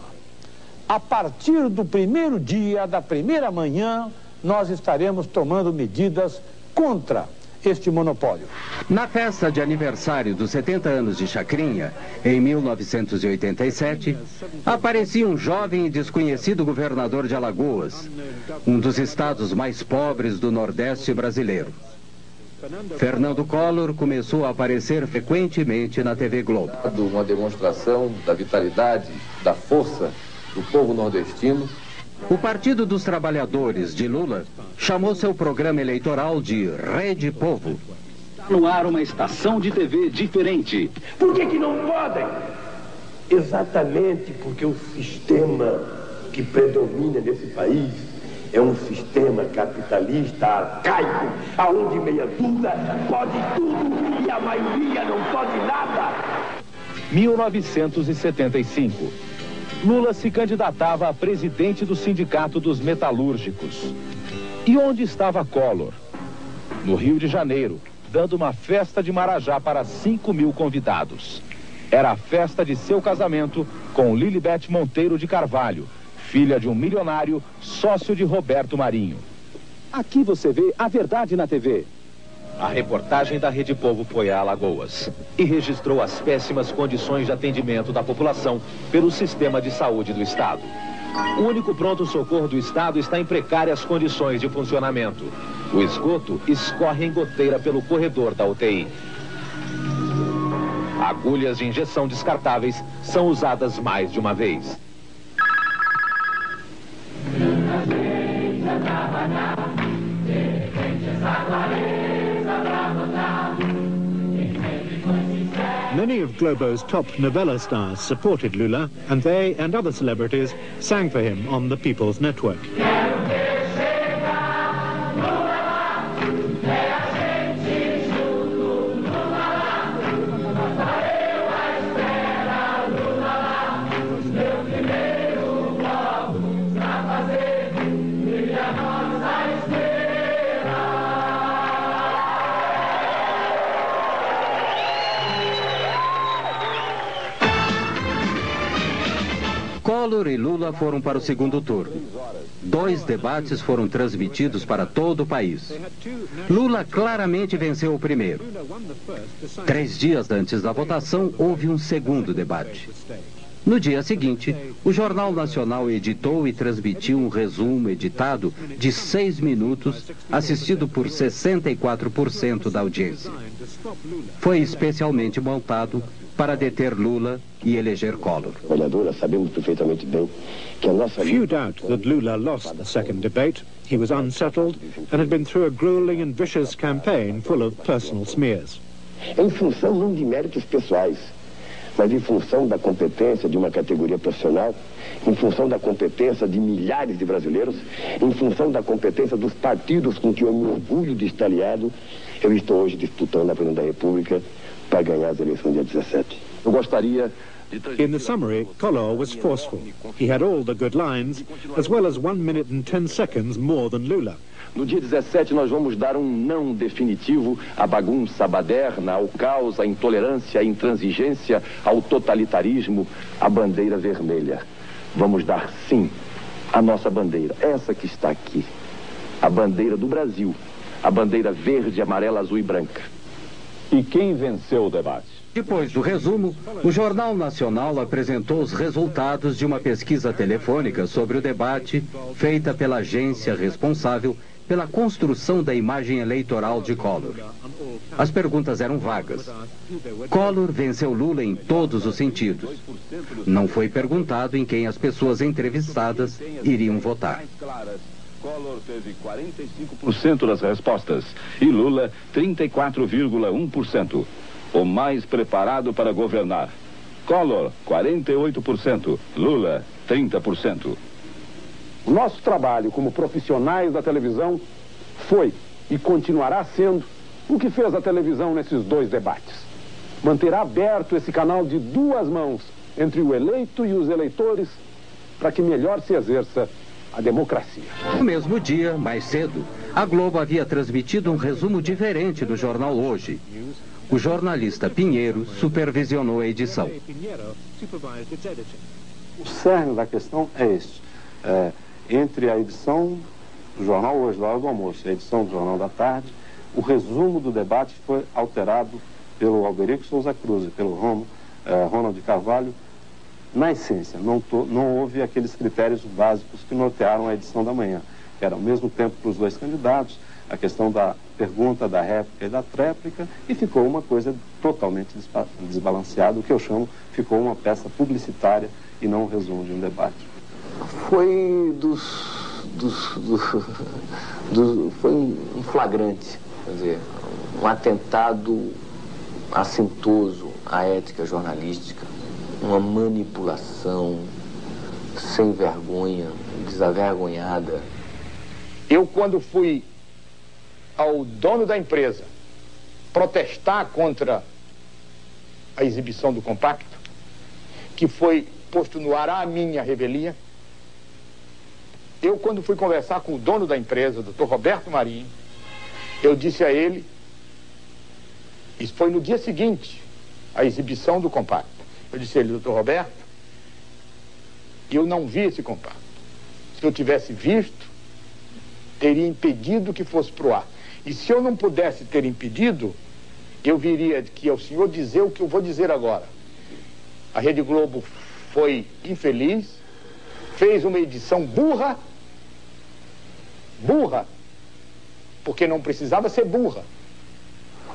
A partir do primeiro dia, da primeira manhã, nós estaremos tomando medidas contra este monopólio. Na festa de aniversário dos 70 anos de Chacrinha, em 1987, aparecia um jovem e desconhecido governador de Alagoas, um dos estados mais pobres do Nordeste brasileiro. Fernando Collor começou a aparecer frequentemente na TV Globo. Uma demonstração da vitalidade, da força do povo nordestino. O Partido dos Trabalhadores de Lula chamou seu programa eleitoral de Rede Povo. No ar uma estação de TV diferente. Por que não podem? Exatamente porque o sistema que predomina nesse país é um sistema capitalista arcaico, aonde meia dúzia pode tudo e a maioria não pode nada. 1975. Lula se candidatava a presidente do Sindicato dos Metalúrgicos. E onde estava Collor? No Rio de Janeiro, dando uma festa de Marajá para 5.000 convidados. Era a festa de seu casamento com Lilibete Monteiro de Carvalho, filha de um milionário, sócio de Roberto Marinho. Aqui você vê a verdade na TV. A reportagem da Rede Povo foi a Alagoas e registrou as péssimas condições de atendimento da população pelo sistema de saúde do Estado. O único pronto-socorro do Estado está em precárias condições de funcionamento. O esgoto escorre em goteira pelo corredor da UTI. Agulhas de injeção descartáveis são usadas mais de uma vez. Many of Globo's top novella stars supported Lula, and they and other celebrities sang for him on the People's Network. Collor e Lula foram para o segundo turno. 2 debates foram transmitidos para todo o país. Lula claramente venceu o primeiro. 3 dias antes da votação, houve um segundo debate. No dia seguinte, o Jornal Nacional editou e transmitiu um resumo editado de 6 minutos, assistido por 64% da audiência. Foi especialmente montado para deter Lula e eleger Collor. Sabemos perfeitamente bem que a nossa... Few doubt that Lula lost the second debate. He was unsettled and had been through a grueling and vicious campaign full of personal smears. Em função não de méritos pessoais, mas em função da competência de uma categoria profissional, em função da competência de milhares de brasileiros, em função da competência dos partidos com que eu me orgulho de estar aliado, eu estou hoje disputando a presidência da República para ganhar as eleições dia 17. Eu gostaria de... In the summary, Collor was forceful. He had all the good lines, as well as 1 minute and 10 seconds more than Lula. No dia 17 nós vamos dar um não definitivo à bagunça, à baderna, ao caos, à intolerância, à intransigência, ao totalitarismo, à bandeira vermelha. Vamos dar sim à nossa bandeira, essa que está aqui, a bandeira do Brasil, a bandeira verde, amarela, azul e branca. E quem venceu o debate? Depois do resumo, o Jornal Nacional apresentou os resultados de uma pesquisa telefônica sobre o debate feita pela agência responsável pela construção da imagem eleitoral de Collor. As perguntas eram vagas. Collor venceu Lula em todos os sentidos. Não foi perguntado em quem as pessoas entrevistadas iriam votar. Collor teve 45% das respostas e Lula 34,1%. O mais preparado para governar. Collor, 48%. Lula, 30%. O nosso trabalho como profissionais da televisão foi e continuará sendo o que fez a televisão nesses dois debates. Manterá aberto esse canal de duas mãos entre o eleito e os eleitores para que melhor se exerça a democracia. No mesmo dia, mais cedo, a Globo havia transmitido um resumo diferente do jornal Hoje. O jornalista Pinheiro supervisionou a edição. O cerne da questão é este. Entre a edição do jornal Hoje, da hora do almoço, e a edição do jornal da tarde, o resumo do debate foi alterado pelo Alberico Souza Cruz e pelo Ronald Carvalho. Na essência, não houve aqueles critérios básicos que nortearam a edição da manhã, que era ao mesmo tempo para os dois candidatos, a questão da pergunta, da réplica e da tréplica, e ficou uma coisa totalmente desbalanceada, o que eu chamo, ficou uma peça publicitária e não um resumo de um debate. Foi foi um flagrante, quer dizer, um atentado assintoso à ética jornalística, uma manipulação sem vergonha, desavergonhada. Eu, quando fui ao dono da empresa protestar contra a exibição do compacto, que foi posto no ar a minha revelia, eu, quando fui conversar com o dono da empresa, o Dr. Roberto Marinho, eu disse a ele, isso foi no dia seguinte, a exibição do compacto, eu disse a ele, Dr. Roberto, eu não vi esse compacto. Se eu tivesse visto, teria impedido que fosse pro ar. E se eu não pudesse ter impedido, eu viria que ao senhor dizer o que eu vou dizer agora. A Rede Globo foi infeliz, fez uma edição burra, porque não precisava ser burra.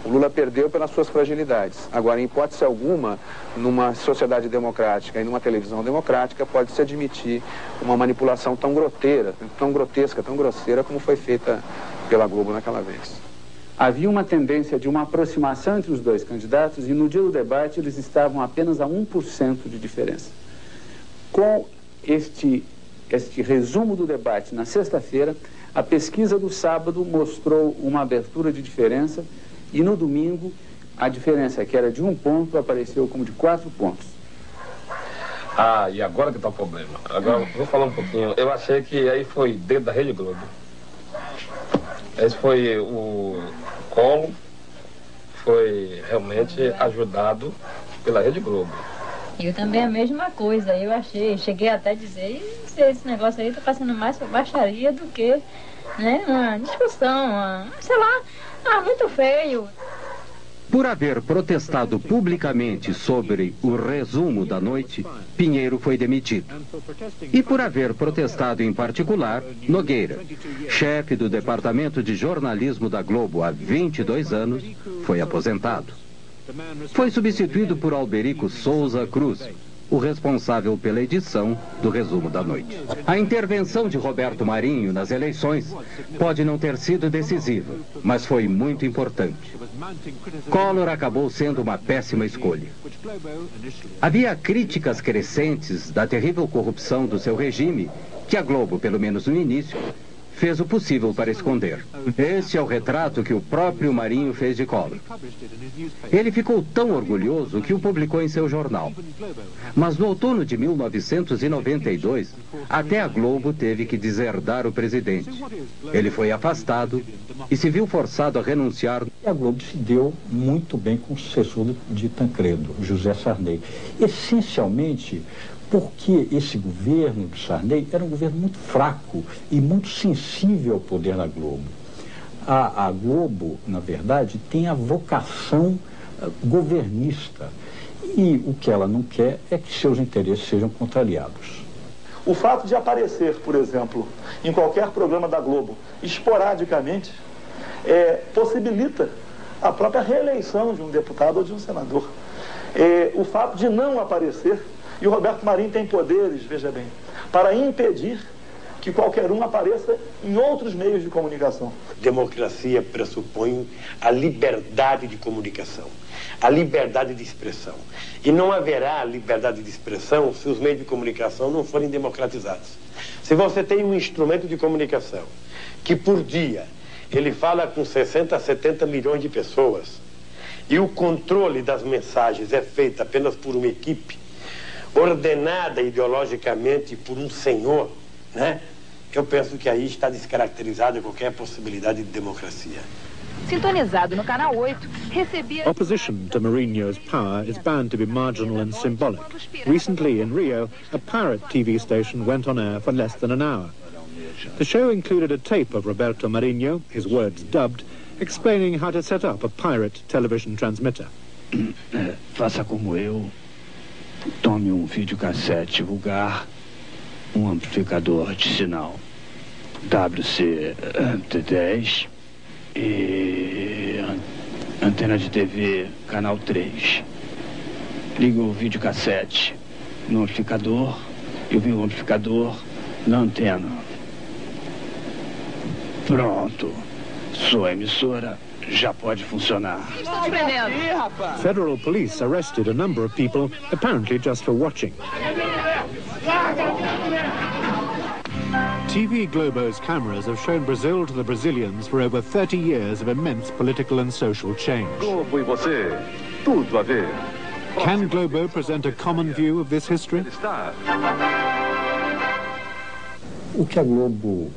O Lula perdeu pelas suas fragilidades. Agora, em hipótese alguma, numa sociedade democrática e numa televisão democrática, pode-se admitir uma manipulação tão grotesca, tão grosseira como foi feita pela Globo naquela vez. Havia uma tendência de uma aproximação entre os dois candidatos e no dia do debate eles estavam apenas a 1% de diferença. Com este resumo do debate na sexta-feira, a pesquisa do sábado mostrou uma abertura de diferença e no domingo a diferença que era de 1 ponto apareceu como de 4 pontos. Ah, e agora que está o problema. Agora vou falar um pouquinho. Eu achei que aí foi dentro da Rede Globo. Esse foi o Collor, foi realmente ajudado pela Rede Globo. Eu também a mesma coisa, eu achei, cheguei até a dizer, esse negócio aí tá passando mais por baixaria do que, né, uma discussão, sei lá, muito feio. Por haver protestado publicamente sobre o resumo da noite, Pinheiro foi demitido. E por haver protestado em particular, Nogueira, chefe do Departamento de Jornalismo da Globo há 22 anos, foi aposentado. Foi substituído por Alberico Souza Cruz, o responsável pela edição do resumo da noite. A intervenção de Roberto Marinho nas eleições pode não ter sido decisiva, mas foi muito importante. Collor acabou sendo uma péssima escolha. Havia críticas crescentes da terrível corrupção do seu regime, que a Globo, pelo menos no início, fez o possível para esconder. Este é o retrato que o próprio Marinho fez de Collor. Ele ficou tão orgulhoso que o publicou em seu jornal. Mas no outono de 1992, até a Globo teve que deserdar o presidente. Ele foi afastado e se viu forçado a renunciar. E a Globo se deu muito bem com o sucessor de Tancredo, José Sarney. Essencialmente porque esse governo de Sarney era um governo muito fraco e muito sensível ao poder da Globo. A Globo, na verdade, tem a vocação governista. E o que ela não quer é que seus interesses sejam contrariados. O fato de aparecer, por exemplo, em qualquer programa da Globo, esporadicamente, possibilita a própria reeleição de um deputado ou de um senador. O fato de não aparecer, e o Roberto Marinho tem poderes, veja bem, para impedir que qualquer um apareça em outros meios de comunicação. Democracia pressupõe a liberdade de comunicação, a liberdade de expressão. E não haverá liberdade de expressão se os meios de comunicação não forem democratizados. Se você tem um instrumento de comunicação que por dia ele fala com 60 a 70 milhões de pessoas e o controle das mensagens é feito apenas por uma equipe ordenada ideologicamente por um senhor, né? Eu penso que aí está descaracterizada qualquer possibilidade de democracia. Sintonizado no canal 8, recebia... Opposition to Mourinho's power is bound to be marginal and symbolic. Recently in Rio, a pirate TV station went on air for less than an hour. The show included a tape of Roberto Marinho, his words dubbed, explaining how to set up a pirate television transmitter. Faça como eu. Tome um videocassete vulgar, um amplificador de sinal WC-T10 e antena de TV canal 3. Liga o videocassete no amplificador e o amplificador na antena. Pronto. Sua emissora já pode funcionar. Federal police arrested a number of people, apparently just for watching. TV Globo's cameras have shown Brazil to the Brazilians for over 30 years of immense political and social change. Globo e você, tudo a ver. Can Globo present a common view of this history? O que a Globo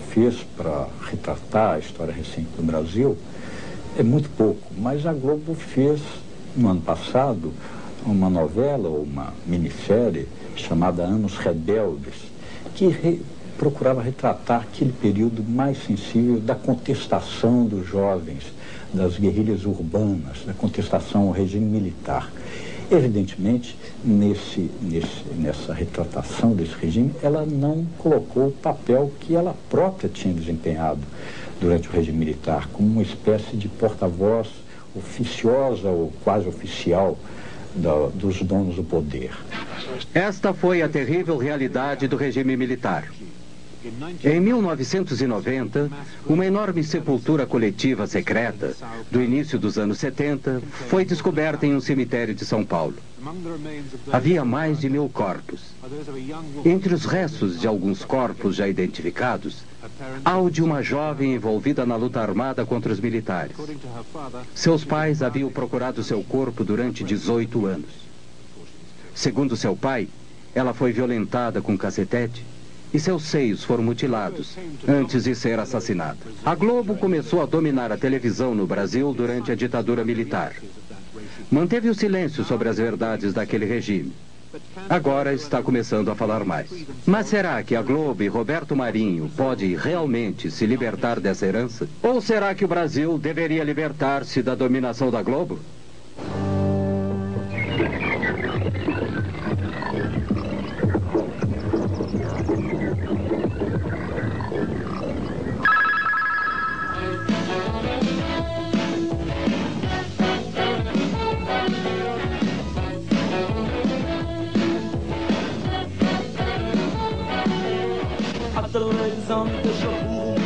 fez para retratar a história recente do Brasil é muito pouco, mas a Globo fez, no ano passado, uma novela ou uma minissérie chamada Anos Rebeldes, que procurava retratar aquele período mais sensível da contestação dos jovens, das guerrilhas urbanas, da contestação ao regime militar. Evidentemente, nessa retratação desse regime, ela não colocou o papel que ela própria tinha desempenhado durante o regime militar, como uma espécie de porta-voz oficiosa ou quase oficial dos donos do poder. Esta foi a terrível realidade do regime militar. Em 1990, uma enorme sepultura coletiva secreta, do início dos anos 70, foi descoberta em um cemitério de São Paulo. Havia mais de 1000 corpos. Entre os restos de alguns corpos já identificados, há o de uma jovem envolvida na luta armada contra os militares. Seus pais haviam procurado seu corpo durante 18 anos. Segundo seu pai, ela foi violentada com cacetete e seus seios foram mutilados antes de ser assassinada. A Globo começou a dominar a televisão no Brasil durante a ditadura militar. Manteve o silêncio sobre as verdades daquele regime. Agora está começando a falar mais. Mas será que a Globo e Roberto Marinho pode realmente se libertar dessa herança? Ou será que o Brasil deveria libertar-se da dominação da Globo? A televisão me deixou burro,